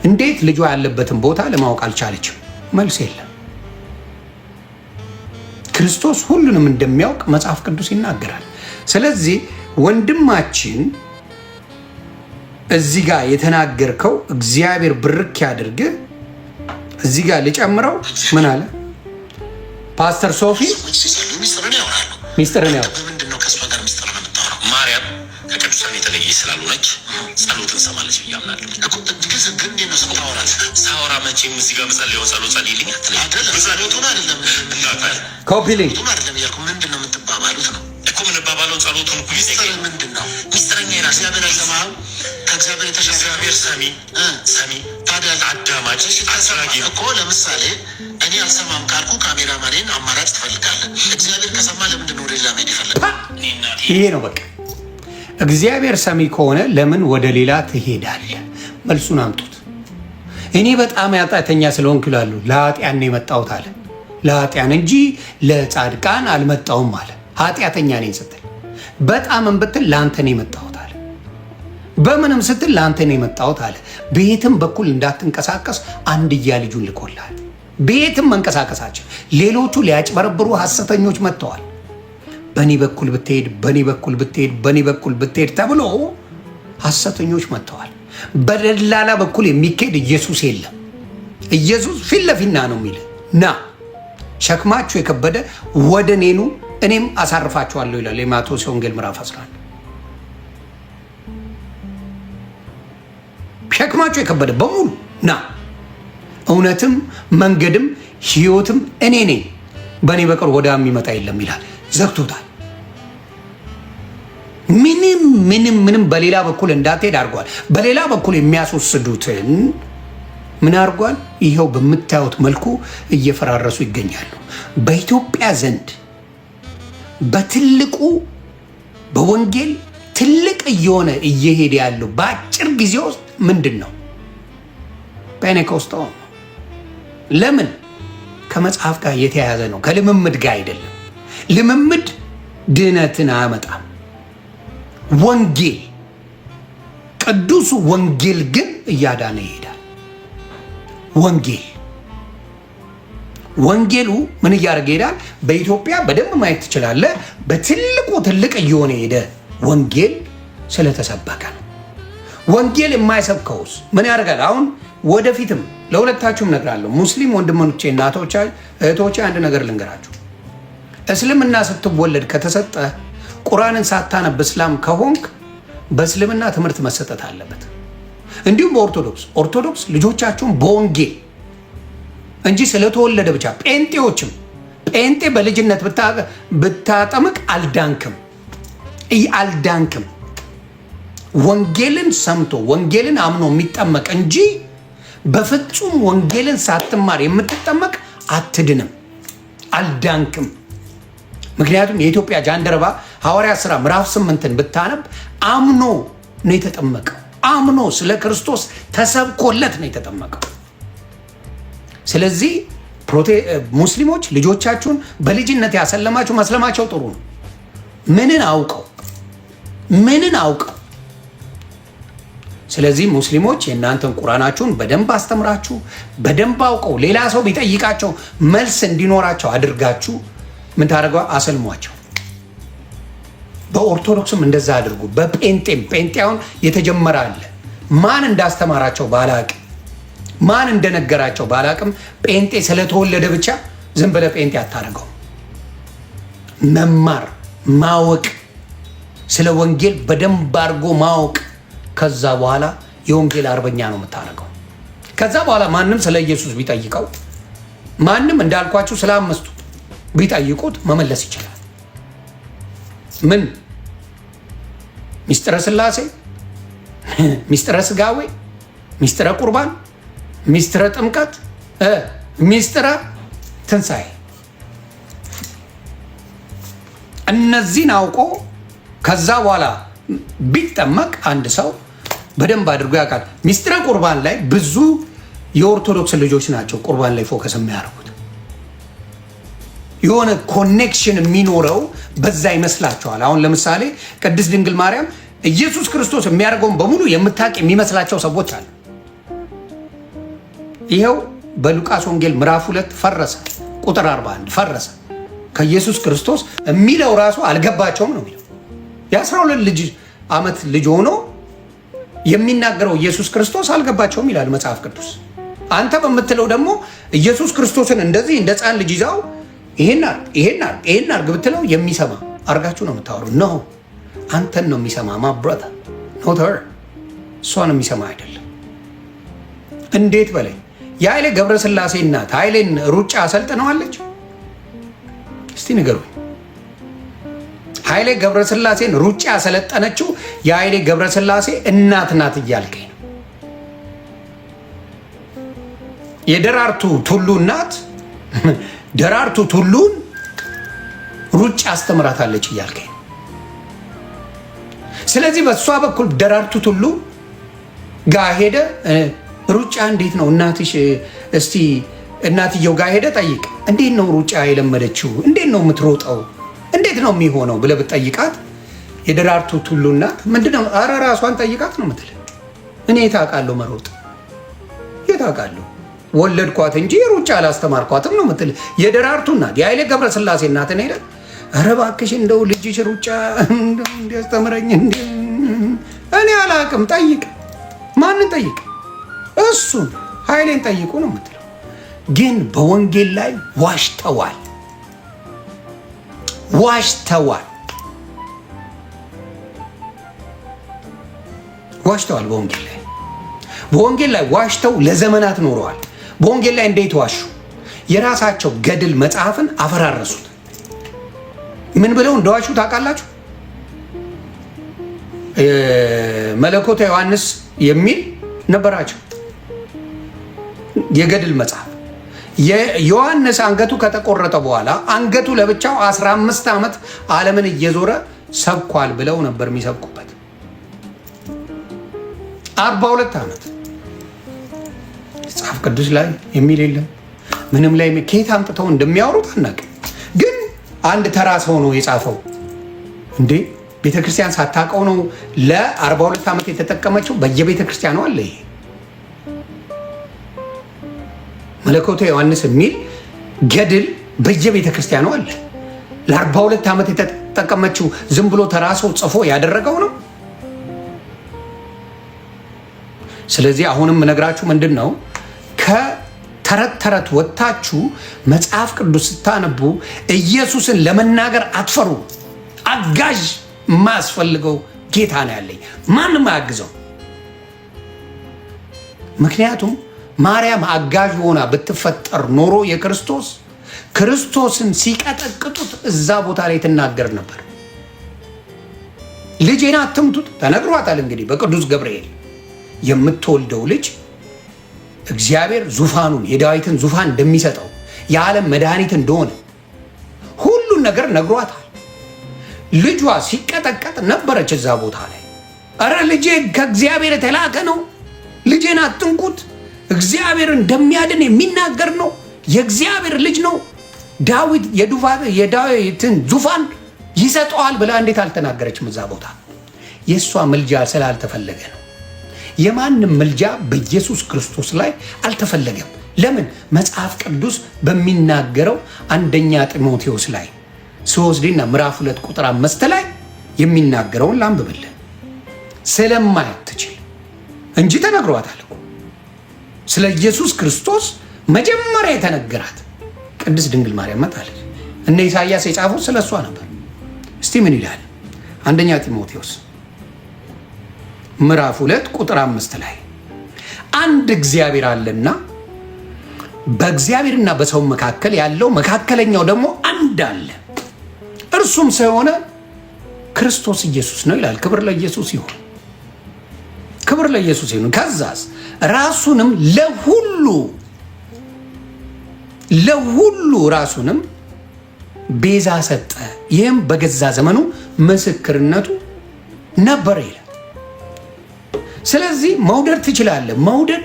እንዴት ልጇ ያለበትን ቦታ ለማወቅ አልቻለችም? መልስ የለም። ክርስቶስ ሁሉንም እንደሚያውቅ መጽሐፍ ቅዱስ ይናገራል። ስለዚህ ወንድማችን እዚህ ጋር የተናገርከው እግዚአብሔር ብርክ ያድርግ። እዚህ ጋር ልጨምረው። ምን አለ ፓስተር ሶፊ? ሚስጥርን ያው ምንድነው? ከእሷ ጋር ሚስጥር ነው የምታወራው። ማርያም ከቅዱሳን የተለየች ስላልሆነች ጸሎትን ሰማለች ብዬ አምናለሁ። ሳወራ መቼም እዚህ ጋር መጸለየውን ጸሎት ጸልይልኝ አትለኝ። ጸሎቱን አይደለም ኮፒ ሊንክ አይደለም እያልኩ ምንድነው የምትባባሉት ነው እኮ የምንባባለው ጸሎቱን እኮ ሚስጥር ምንድን ነው? ሚስጥረኛ ይራስ እግዚአብሔር አይሰማህም? ከእግዚአብሔር የተሻለ እግዚአብሔር ሰሚ ታዲያ አዳማጭ አስራጊ እኮ። ለምሳሌ እኔ አልሰማም ካልኩ ካሜራማኔን አማራጭ ትፈልጋለህ። እግዚአብሔር ከሰማ ለምንድን ነው ወደ ሌላ መሄድ ይፈልጋል? ይሄ ነው በቃ። እግዚአብሔር ሰሚ ከሆነ ለምን ወደ ሌላ ትሄዳለህ? መልሱን አምጡት። እኔ በጣም ኃጢአተኛ ስለሆንኩ ይላሉ። ለኃጢአን ነው የመጣሁት አለ። ለኃጢአን እንጂ ለጻድቃን አልመጣሁም አለ። ኃጢአተኛ ነኝ ስትል በጣምም ብትል ለአንተ ነው የመጣሁት አለ። በምንም ስትል ለአንተ ነው የመጣሁት አለ። በየትም በኩል እንዳትንቀሳቀስ አንድያ ልጁን ልኮልሃል። በየትም መንቀሳቀሳቸው ሌሎቹ ሊያጭበረብሩ ሐሰተኞች መጥተዋል። በእኔ በኩል ብትሄድ፣ በእኔ በኩል ብትሄድ፣ በእኔ በኩል ብትሄድ ተብሎ ሐሰተኞች መጥተዋል። በደላላ በኩል የሚካሄድ ኢየሱስ የለም። ኢየሱስ ፊት ለፊት ነው የሚል ና ሸክማችሁ የከበደ ወደ እኔ ኑ እኔም አሳርፋችኋለሁ ይላል የማቴዎስ ወንጌል ምዕራፍ 11። ሸክማችሁ የከበደ በሙሉ ና፣ እውነትም መንገድም ሕይወትም እኔ ነኝ፣ በእኔ በቀር ወደ አብ የሚመጣ የለም ይላል። ዘግቶታል። ምንም በሌላ በኩል እንዳትሄድ አድርጓል። በሌላ በኩል የሚያስወስዱትን ምን አድርጓል? ይኸው በምታዩት መልኩ እየፈራረሱ ይገኛሉ። በኢትዮጵያ ዘንድ በትልቁ በወንጌል ትልቅ እየሆነ እየሄደ ያለው በአጭር ጊዜ ውስጥ ምንድን ነው? ፔኔኮስታል ነው። ለምን? ከመጽሐፍ ጋር የተያያዘ ነው፣ ከልምምድ ጋር አይደለም። ልምምድ ድህነትን አያመጣም። ወንጌል ቅዱሱ ወንጌል ግን እያዳነ ይሄዳል። ወንጌሉ ምን እያደረገ ይሄዳል? በኢትዮጵያ በደንብ ማየት ትችላለህ። በትልቁ ትልቅ እየሆነ ሄደ። ወንጌል ስለተሰበከ ነው። ወንጌል የማይሰብከውስ ምን ያደርጋል? አሁን ወደፊትም ለሁለታችሁም እነግራለሁ። ሙስሊም ወንድሞቼ እና እህቶቼ አንድ ነገር ልንገራችሁ። እስልምና ስትወለድ ከተሰጠ ቁርአንን ሳታነብ እስላም ከሆንክ በእስልምና ትምህርት መሰጠት አለበት። እንዲሁም በኦርቶዶክስ ልጆቻችሁን በወንጌል እንጂ ስለተወለደ ብቻ ጴንጤ በልጅነት ብታጠምቅ አልዳንክም። ወንጌልን ሰምቶ ወንጌልን አምኖ የሚጠመቅ እንጂ በፍጹም ወንጌልን ሳትማር የምትጠመቅ አትድንም፣ አልዳንክም። ምክንያቱም የኢትዮጵያ ጃንደረባ ሐዋርያት ሥራ ምዕራፍ 8ን ብታነብ አምኖ ነው የተጠመቀው። አምኖ ስለ ክርስቶስ ተሰብኮለት ነው የተጠመቀው። ስለዚህ ሙስሊሞች ልጆቻችሁን በልጅነት ያሰለማችሁ መስለማቸው ጥሩ ነው። ምንን አውቀው። ስለዚህ ሙስሊሞች የእናንተን ቁርአናችሁን በደንብ አስተምራችሁ በደንብ አውቀው ሌላ ሰው ቢጠይቃቸው መልስ እንዲኖራቸው አድርጋችሁ ምን ታደርገው? አሰልሟቸው። በኦርቶዶክስም እንደዛ አድርጉ። ጴንጤውን የተጀመረ አለ። ማን እንዳስተማራቸው ባላቅም ማን እንደነገራቸው ባላቅም ጴንጤ ስለተወለደ ብቻ ዝም ብለህ ጴንጤ አታደርገው። መማር ማወቅ፣ ስለ ወንጌል በደንብ አድርጎ ማወቅ። ከዛ በኋላ የወንጌል አርበኛ ነው የምታደርገው። ከዛ በኋላ ማንም ስለ ኢየሱስ ቢጠይቀው ማንም እንዳልኳችሁ ስለ አምስቱ ቢጠይቁት መመለስ ይችላል። ምን ሚስጥረ ስላሴ፣ ሚስጥረ ስጋዌ፣ ሚስጥረ ቁርባን፣ ሚስጥረ ጥምቀት፣ ሚስጥረ ትንሣኤ፣ እነዚህን አውቆ ከዛ በኋላ ቢጠመቅ አንድ ሰው በደንብ አድርጎ ያውቃል። ሚስጥረ ቁርባን ላይ ብዙ የኦርቶዶክስ ልጆች ናቸው ቁርባን ላይ ፎከስ የሚያደርጉት። የሆነ ኮኔክሽን የሚኖረው በዛ ይመስላቸዋል። አሁን ለምሳሌ ቅድስት ድንግል ማርያም ኢየሱስ ክርስቶስ የሚያደርገውን በሙሉ የምታውቅ የሚመስላቸው ሰዎች አሉ። ይኸው በሉቃስ ወንጌል ምዕራፍ 2 ፈረሰ፣ ቁጥር 41 ፈረሰ። ከኢየሱስ ክርስቶስ የሚለው ራሱ አልገባቸውም ነው የሚለው። የ12 ዓመት ልጅ ሆኖ የሚናገረው ኢየሱስ ክርስቶስ አልገባቸውም ይላል መጽሐፍ ቅዱስ። አንተ በምትለው ደግሞ ኢየሱስ ክርስቶስን እንደዚህ እንደ ሕፃን ልጅ ይዛው ይሄን አርግ ብትለው የሚሰማ አርጋችሁ ነው የምታወሩ። ነው አንተን ነው የሚሰማ። ማ ብራዘር ኖት ሄር፣ እሷን የሚሰማ አይደለም። እንዴት በላይ የኃይሌ ገብረስላሴ እናት ኃይሌን ሩጫ አሰልጥነዋለች? እስቲ ንገሩኝ። ኃይሌ ገብረስላሴን ሩጫ ያሰለጠነችው የኃይሌ ገብረስላሴ እናት ናት እያልከኝ ነው። የደራርቱ ቱሉ እናት ደራርቱ ቱሉን ሩጫ አስተምራታለች እያልከኝ ነው። ስለዚህ በእሷ በኩል ደራርቱ ቱሉ ጋር ሄደ ሩጫ እንዴት ነው እናትሽ? እስቲ እናትየው ጋር ሄደ ጠይቅ። እንዴት ነው ሩጫ የለመደችው? እንዴት ነው የምትሮጠው? እንዴት ነው የሚሆነው ብለህ ብትጠይቃት የደራርቱ ቱሉ እናት ምንድነው ኧረ ራሷን ጠይቃት ነው የምትል። እኔ የት አውቃለሁ መሮጥ? የት አውቃለሁ? ወለድኳት እንጂ ሩጫ አላስተማርኳትም ነው የምትል። የደራርቱ እናት የኃይሌ ገብረስላሴ እናትን ሄደ ኧረ እባክሽ እንደው ልጅሽ ሩጫ እንዲያስተምረኝ እኔ አላውቅም። ጠይቅ። ማንን ጠይቅ? እሱን ኃይሌን ጠይቁ ነው የምትለው። ግን በወንጌል ላይ ዋሽተዋል። በወንጌል ላይ ዋሽተው ለዘመናት ኖረዋል። በወንጌል ላይ እንዴት ዋሹ? የራሳቸው ገድል መጽሐፍን አፈራረሱት። ምን ብለው እንደዋሹ ታውቃላችሁ? መለኮተ ዮሐንስ የሚል ነበራቸው የገድል መጽሐፍ። የዮሐንስ አንገቱ ከተቆረጠ በኋላ አንገቱ ለብቻው 15 ዓመት ዓለምን እየዞረ ሰብኳል ብለው ነበር የሚሰብኩበት። 42 ዓመት መጽሐፍ ቅዱስ ላይ የሚል የለም። ምንም ላይ ከየት አምጥተው እንደሚያወሩት አናውቅም። ግን አንድ ተራ ሰው ነው የጻፈው። እንዴ ቤተክርስቲያን ሳታውቀው ነው ለ42 ዓመት የተጠቀመችው። በየቤተክርስቲያኑ አለ ይሄ መለኮተ ዮሐንስ የሚል ገድል በየቤተክርስቲያኑ አለ። ለ42 ዓመት የተጠቀመችው ዝም ብሎ ተራ ሰው ጽፎ ያደረገው ነው። ስለዚህ አሁንም ነግራችሁ ምንድን ነው ከተረት ተረት ወጥታችሁ መጽሐፍ ቅዱስ ስታነቡ ኢየሱስን ለመናገር አትፈሩ። አጋዥ የማያስፈልገው ጌታ ነው ያለኝ። ማንም አያግዘው። ምክንያቱም ማርያም አጋዥ ሆና ብትፈጠር ኖሮ ክርስቶስን ሲቀጠቅጡት እዛ ቦታ ላይ ትናገር ነበር። ልጄን አትምቱት ተነግሯታል። እንግዲህ በቅዱስ ገብርኤል የምትወልደው ልጅ እግዚአብሔር ዙፋኑን የዳዊትን ዙፋን እንደሚሰጠው የዓለም መድኃኒት እንደሆነ ሁሉን ነገር ነግሯታል። ልጇ ሲቀጠቀጥ ነበረች እዛ ቦታ ላይ። እረ ልጄ ከእግዚአብሔር የተላከ ነው፣ ልጄን አትንኩት፣ እግዚአብሔር እንደሚያድን የሚናገር ነው፣ የእግዚአብሔር ልጅ ነው፣ ዳዊት የዳዊትን ዙፋን ይሰጠዋል ብላ እንዴት አልተናገረችም? እዛ ቦታ የእሷ ምልጃ ስላልተፈለገ ነው። የማንም ምልጃ በኢየሱስ ክርስቶስ ላይ አልተፈለገም። ለምን? መጽሐፍ ቅዱስ በሚናገረው አንደኛ ጢሞቴዎስ ላይ ስወስድና ምዕራፍ 2 ቁጥር 5 ላይ የሚናገረውን ላንብብልን። ስለማትችል እንጂ ተነግሯታል እኮ ስለ ኢየሱስ ክርስቶስ መጀመሪያ የተነገራት ቅድስት ድንግል ማርያም መጣለች። እነ ኢሳይያስ የጻፉት ስለ እሷ ነበር። እስቲ ምን ይላል? አንደኛ ጢሞቴዎስ ምዕራፍ 2 ቁጥር 5 ላይ አንድ እግዚአብሔር አለና በእግዚአብሔርና በሰው መካከል ያለው መካከለኛው ደግሞ አንድ አለ፣ እርሱም ሰው የሆነ ክርስቶስ ኢየሱስ ነው ይላል። ክብር ለኢየሱስ ይሁን፣ ክብር ለኢየሱስ ይሁን። ከዛስ ራሱንም ለሁሉ ራሱንም ቤዛ ሰጠ፣ ይህም በገዛ ዘመኑ ምስክርነቱ ነበረ ይላል። ስለዚህ መውደድ ትችላለህ። መውደድ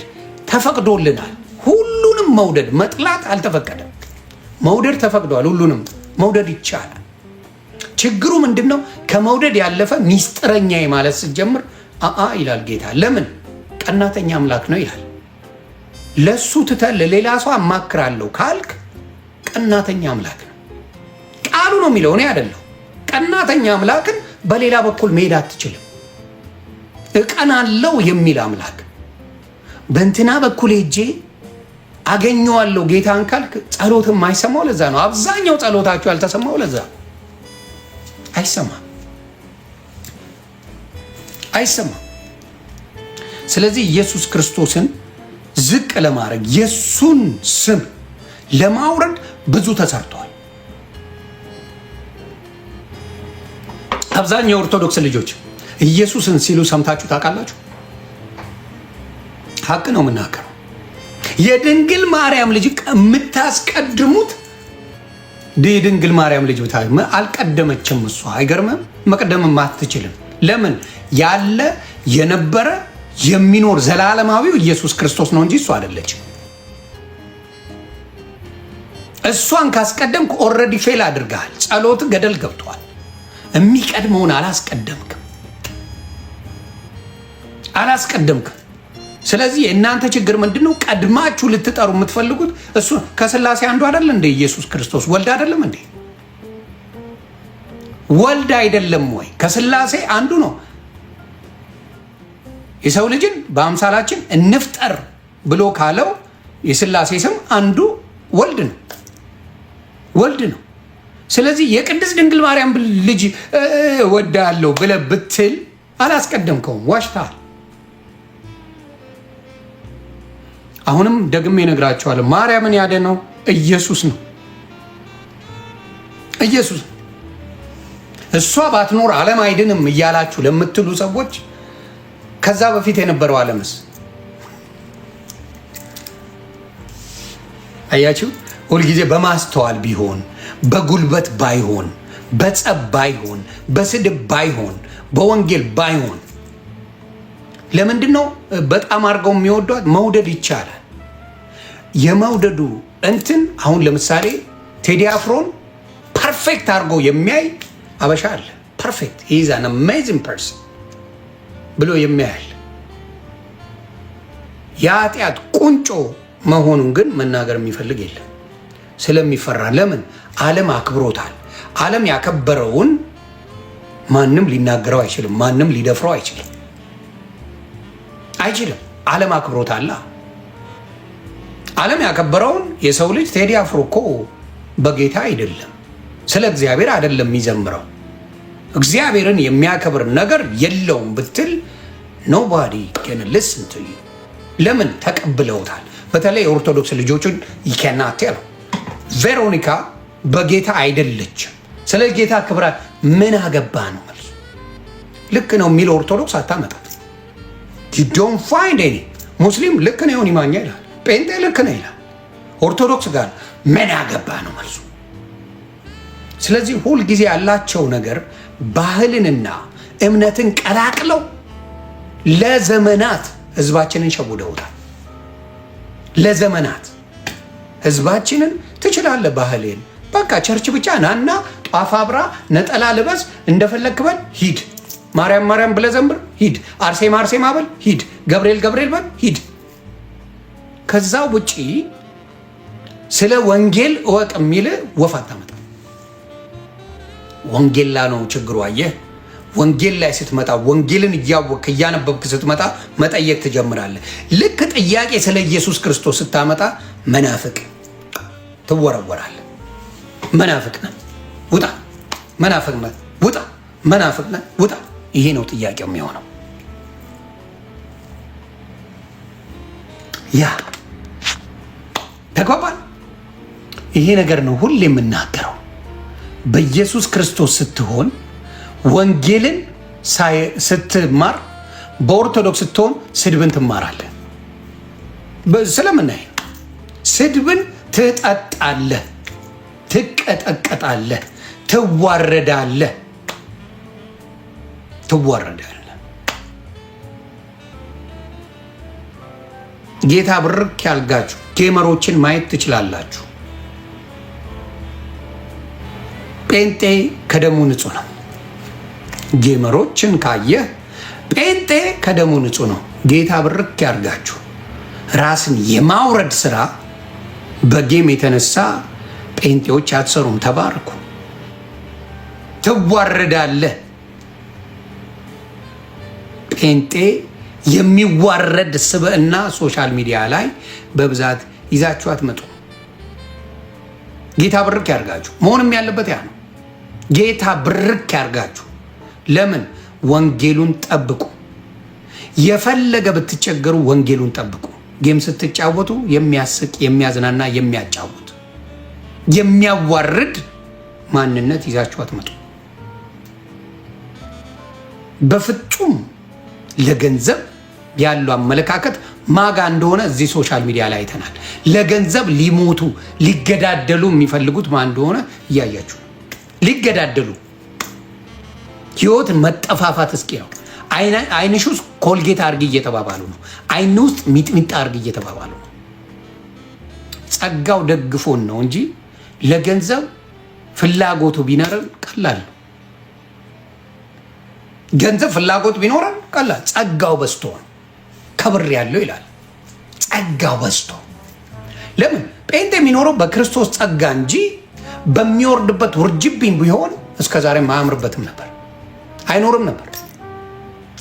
ተፈቅዶልናል። ሁሉንም መውደድ መጥላት አልተፈቀደም። መውደድ ተፈቅዷል። ሁሉንም መውደድ ይቻላል። ችግሩ ምንድን ነው? ከመውደድ ያለፈ ሚስጥረኛ ማለት ስትጀምር ይላል ጌታ። ለምን? ቀናተኛ አምላክ ነው ይላል። ለሱ ትተህ ለሌላ ሰው አማክራለሁ ካልክ ቀናተኛ አምላክ ነው። ቃሉ ነው የሚለው፣ እኔ አይደለሁ። ቀናተኛ አምላክን በሌላ በኩል መሄድ አትችልም። እቀናለው የሚል አምላክ በእንትና በኩል ሄጄ አገኘዋለሁ ጌታን ካልክ ጸሎትም አይሰማው። ለዛ ነው አብዛኛው ጸሎታችሁ ያልተሰማው። ለዛ አይሰማም። ስለዚህ ኢየሱስ ክርስቶስን ዝቅ ለማድረግ የሱን ስም ለማውረድ ብዙ ተሰርቷል። አብዛኛው የኦርቶዶክስ ልጆች ኢየሱስን ሲሉ ሰምታችሁ ታውቃላችሁ? ሀቅ ነው የምናገረው። የድንግል ማርያም ልጅ የምታስቀድሙት የድንግል ማርያም ልጅ ብታ አልቀደመችም። እሷ አይገርምም? መቅደምም አትችልም። ለምን? ያለ የነበረ የሚኖር ዘላለማዊው ኢየሱስ ክርስቶስ ነው እንጂ እሷ አይደለችም። እሷን ካስቀደምክ ኦልሬዲ ፌል አድርገሃል። ጸሎት ገደል ገብቷል። የሚቀድመውን አላስቀደምክም። ስለዚህ የእናንተ ችግር ምንድን ነው? ቀድማችሁ ልትጠሩ የምትፈልጉት እሱ ከስላሴ አንዱ አይደል እንዴ? ኢየሱስ ክርስቶስ ወልድ አይደለም እንዴ? ወልድ አይደለም ወይ? ከስላሴ አንዱ ነው። የሰው ልጅን በአምሳላችን እንፍጠር ብሎ ካለው የስላሴ ስም አንዱ ወልድ ነው። ስለዚህ የቅድስት ድንግል ማርያም ልጅ ወዳለው ብለህ ብትል አላስቀደምከውም፣ ዋሽተሃል። አሁንም ደግሜ እነግራቸዋለሁ፣ ማርያምን ያዳነው ኢየሱስ ነው። እሷ ባትኖር ዓለም አይድንም እያላችሁ ለምትሉ ሰዎች ከዛ በፊት የነበረው ዓለምስ አያችሁ? ሁልጊዜ በማስተዋል ቢሆን፣ በጉልበት ባይሆን፣ በጸብ ባይሆን፣ በስድብ ባይሆን፣ በወንጌል ባይሆን። ለምንድን ነው በጣም አድርገው የሚወዷት? መውደድ ይቻላል። የመውደዱ እንትን አሁን ለምሳሌ ቴዲ አፍሮን ፐርፌክት አድርጎ የሚያይ አበሻ አለ። ፐርፌክት ኢዝ አን አሜዚንግ ፐርሰን ብሎ የሚያያል። የኃጢአት ቁንጮ መሆኑን ግን መናገር የሚፈልግ የለም፣ ስለሚፈራ። ለምን? ዓለም አክብሮታል። ዓለም ያከበረውን ማንም ሊናገረው አይችልም፣ ማንም ሊደፍረው አይችልም። ዓለም አክብሮታል። ዓለም ያከበረውን የሰው ልጅ ቴዲ አፍሮ እኮ በጌታ አይደለም፣ ስለ እግዚአብሔር አይደለም የሚዘምረው። እግዚአብሔርን የሚያከብር ነገር የለውም ብትል ኖባዲ ካን ሊስን ቱ ዩ። ለምን? ተቀብለውታል። በተለይ የኦርቶዶክስ ልጆችን ይከናት ያለው ቬሮኒካ በጌታ አይደለችም፣ ስለ ጌታ ክብራ ምን አገባ ነው መልሱ። ልክ ነው የሚል ኦርቶዶክስ አታመጣም። you don't find any ሙስሊም ልክ ነው ይሆን ማኛ ይላል፣ ጴንጤ ልክ ነው ይላል፣ ኦርቶዶክስ ጋር ምን አገባ ነው መልሱ። ስለዚህ ሁል ጊዜ ያላቸው ነገር ባህልንና እምነትን ቀላቅለው ለዘመናት ህዝባችንን ሸውደውታል። ለዘመናት ህዝባችንን ትችላለህ፣ ባህልን በቃ ቸርች ብቻ ናና ጧፍ አብራ ነጠላ ልበስ እንደፈለክ በል ሂድ፣ ማርያም ማርያም ብለህ ዘምር ሂድ፣ አርሴማ አርሴማ በል ሂድ፣ ገብርኤል ገብርኤል በል ሂድ። ከዛ ውጪ ስለ ወንጌል እወቅ የሚል ወፍ አታመጣ። ወንጌል ላይ ነው ችግሩ። አየህ፣ ወንጌል ላይ ስትመጣ ወንጌልን እያወቅክ እያነበብክ ስትመጣ መጠየቅ ትጀምራለህ። ልክ ጥያቄ ስለ ኢየሱስ ክርስቶስ ስታመጣ መናፍቅ ትወረወራለህ። መናፍቅ ነህ ውጣ፣ መናፍቅ ነህ ውጣ፣ መናፍቅ ነህ ውጣ። ይሄ ነው ጥያቄው የሚሆነው። ያ ተግባባን። ይሄ ነገር ነው ሁሌ የምናገረው። በኢየሱስ ክርስቶስ ስትሆን ወንጌልን ስትማር፣ በኦርቶዶክስ ስትሆን ስድብን ትማራለህ። ስለምናይ ስድብን ትጠጣለህ፣ ትቀጠቀጣለህ፣ ትዋረዳለህ። ጌታ ብርክ ያልጋችሁ ጌመሮችን ማየት ትችላላችሁ። ጴንጤ ከደሙ ንጹህ ነው። ጌመሮችን ካየህ ጴንጤ ከደሙ ንጹህ ነው። ጌታ ብርክ ያርጋችሁ። ራስን የማውረድ ስራ በጌም የተነሳ ጴንጤዎች አትሰሩም። ተባረኩ። ትዋረዳለህ። ጴንጤ የሚዋረድ ስብዕና ሶሻል ሚዲያ ላይ በብዛት ይዛችሁ አትመጡ። ጌታ ብርክ ያርጋችሁ። መሆንም ያለበት ያ ነው። ጌታ ብርክ ያርጋችሁ። ለምን? ወንጌሉን ጠብቁ። የፈለገ ብትቸገሩ ወንጌሉን ጠብቁ። ጌም ስትጫወቱ የሚያስቅ የሚያዝናና የሚያጫውት የሚያዋርድ ማንነት ይዛችሁ አትመጡ። በፍጹም ለገንዘብ ያለው አመለካከት ማጋ እንደሆነ እዚህ ሶሻል ሚዲያ ላይ አይተናል። ለገንዘብ ሊሞቱ ሊገዳደሉ የሚፈልጉት ማን እንደሆነ እያያችሁ ሊገዳደሉ ህይወት መጠፋፋት እስኪ ነው። አይንሽ ውስጥ ኮልጌት አርግ እየተባባሉ ነው። አይን ውስጥ ሚጥሚጣ አርግ እየተባባሉ ነው። ጸጋው ደግፎን ነው እንጂ ለገንዘብ ፍላጎቱ ቢኖረን ቀላል። ገንዘብ ፍላጎት ቢኖረን ቀላል። ጸጋው በዝቶ ነው ከብር ያለው ይላል። ጸጋው በዝቶ ለምን ጴንጤ የሚኖረው በክርስቶስ ጸጋ እንጂ በሚወርድበት ውርጅብኝ ቢሆን እስከዛሬ ማያምርበትም ነበር፣ አይኖርም ነበር።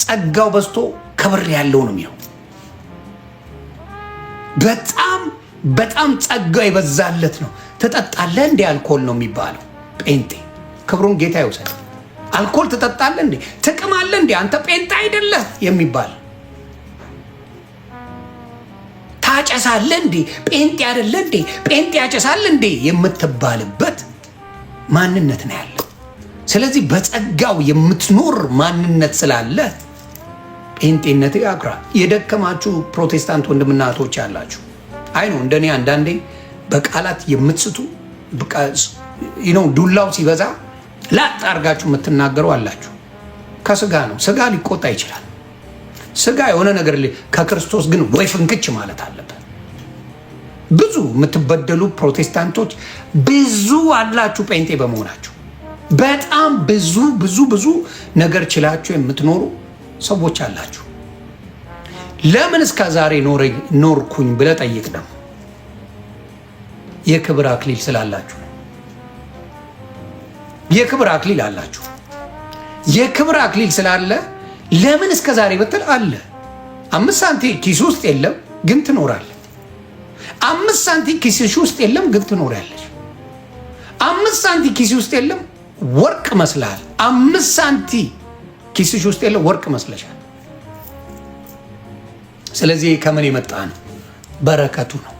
ጸጋው በዝቶ ከብር ያለው ነው የሚሆን። በጣም በጣም ጸጋው የበዛለት ነው። ትጠጣለህ እንዴ? አልኮል ነው የሚባለው። ጴንጤ ክብሩን ጌታ ይውሰድ። አልኮል ትጠጣለህ እንዴ? ትቅማለህ እንዴ? አንተ ጴንጤ አይደለህ የሚባል። ታጨሳለህ እንዴ? ጴንጤ አይደለህ እንዴ? ጴንጤ ያጨሳል እንዴ የምትባልበት ማንነት ነው ያለው። ስለዚህ በጸጋው የምትኖር ማንነት ስላለ ጴንጤነት ያክራ። የደከማችሁ ፕሮቴስታንት ወንድምና እህቶች ያላችሁ አይ ነው እንደኔ አንዳንዴ በቃላት የምትስቱ ዱላው ሲበዛ ላጥ አርጋችሁ የምትናገሩ አላችሁ። ከስጋ ነው። ስጋ ሊቆጣ ይችላል። ስጋ የሆነ ነገር ከክርስቶስ ግን ወይ ፍንክች ማለት አለበት። ብዙ የምትበደሉ ፕሮቴስታንቶች ብዙ አላችሁ። ጴንጤ በመሆናችሁ በጣም ብዙ ብዙ ብዙ ነገር ችላችሁ የምትኖሩ ሰዎች አላችሁ። ለምን እስከ ዛሬ ኖርኩኝ ብለህ ጠይቅ። ደግሞ የክብር አክሊል ስላላችሁ ነው። የክብር አክሊል አላችሁ። የክብር አክሊል ስላለ ለምን እስከ ዛሬ ብትል አለ። 5 ሳንቲም ኪስ ውስጥ የለም ግን ትኖራለህ። 5 ሳንቲም ኪስሽ ውስጥ የለም ግን ትኖሪያለሽ። 5 ሳንቲም ኪስ ውስጥ የለም ወርቅ መስላል። 5 ሳንቲም ኪስሽ ውስጥ የለም ወርቅ መስለሻል። ስለዚህ ከምን የመጣ ነው? በረከቱ ነው።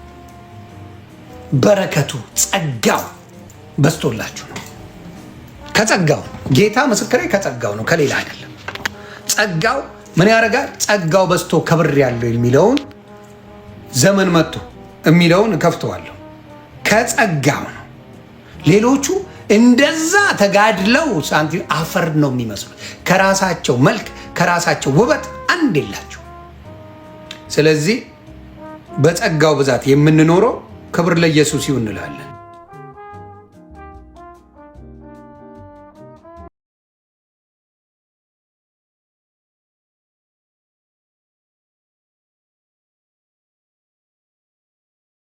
በረከቱ ጸጋው በስቶላችሁ ነው። ከጸጋው ጌታ ምስክሬ ከጸጋው ነው፣ ከሌላ አይደለም። ጸጋው ምን ያደርጋል? ጸጋው በስቶ ከብር ያለው የሚለውን ዘመን መጥቶ የሚለውን እከፍተዋለሁ። ከጸጋው ነው። ሌሎቹ እንደዛ ተጋድለው ሳንቲም አፈር ነው የሚመስሉት። ከራሳቸው መልክ ከራሳቸው ውበት አንድ የላቸው። ስለዚህ በጸጋው ብዛት የምንኖረው ክብር ለኢየሱስ ይሁን እንላለን።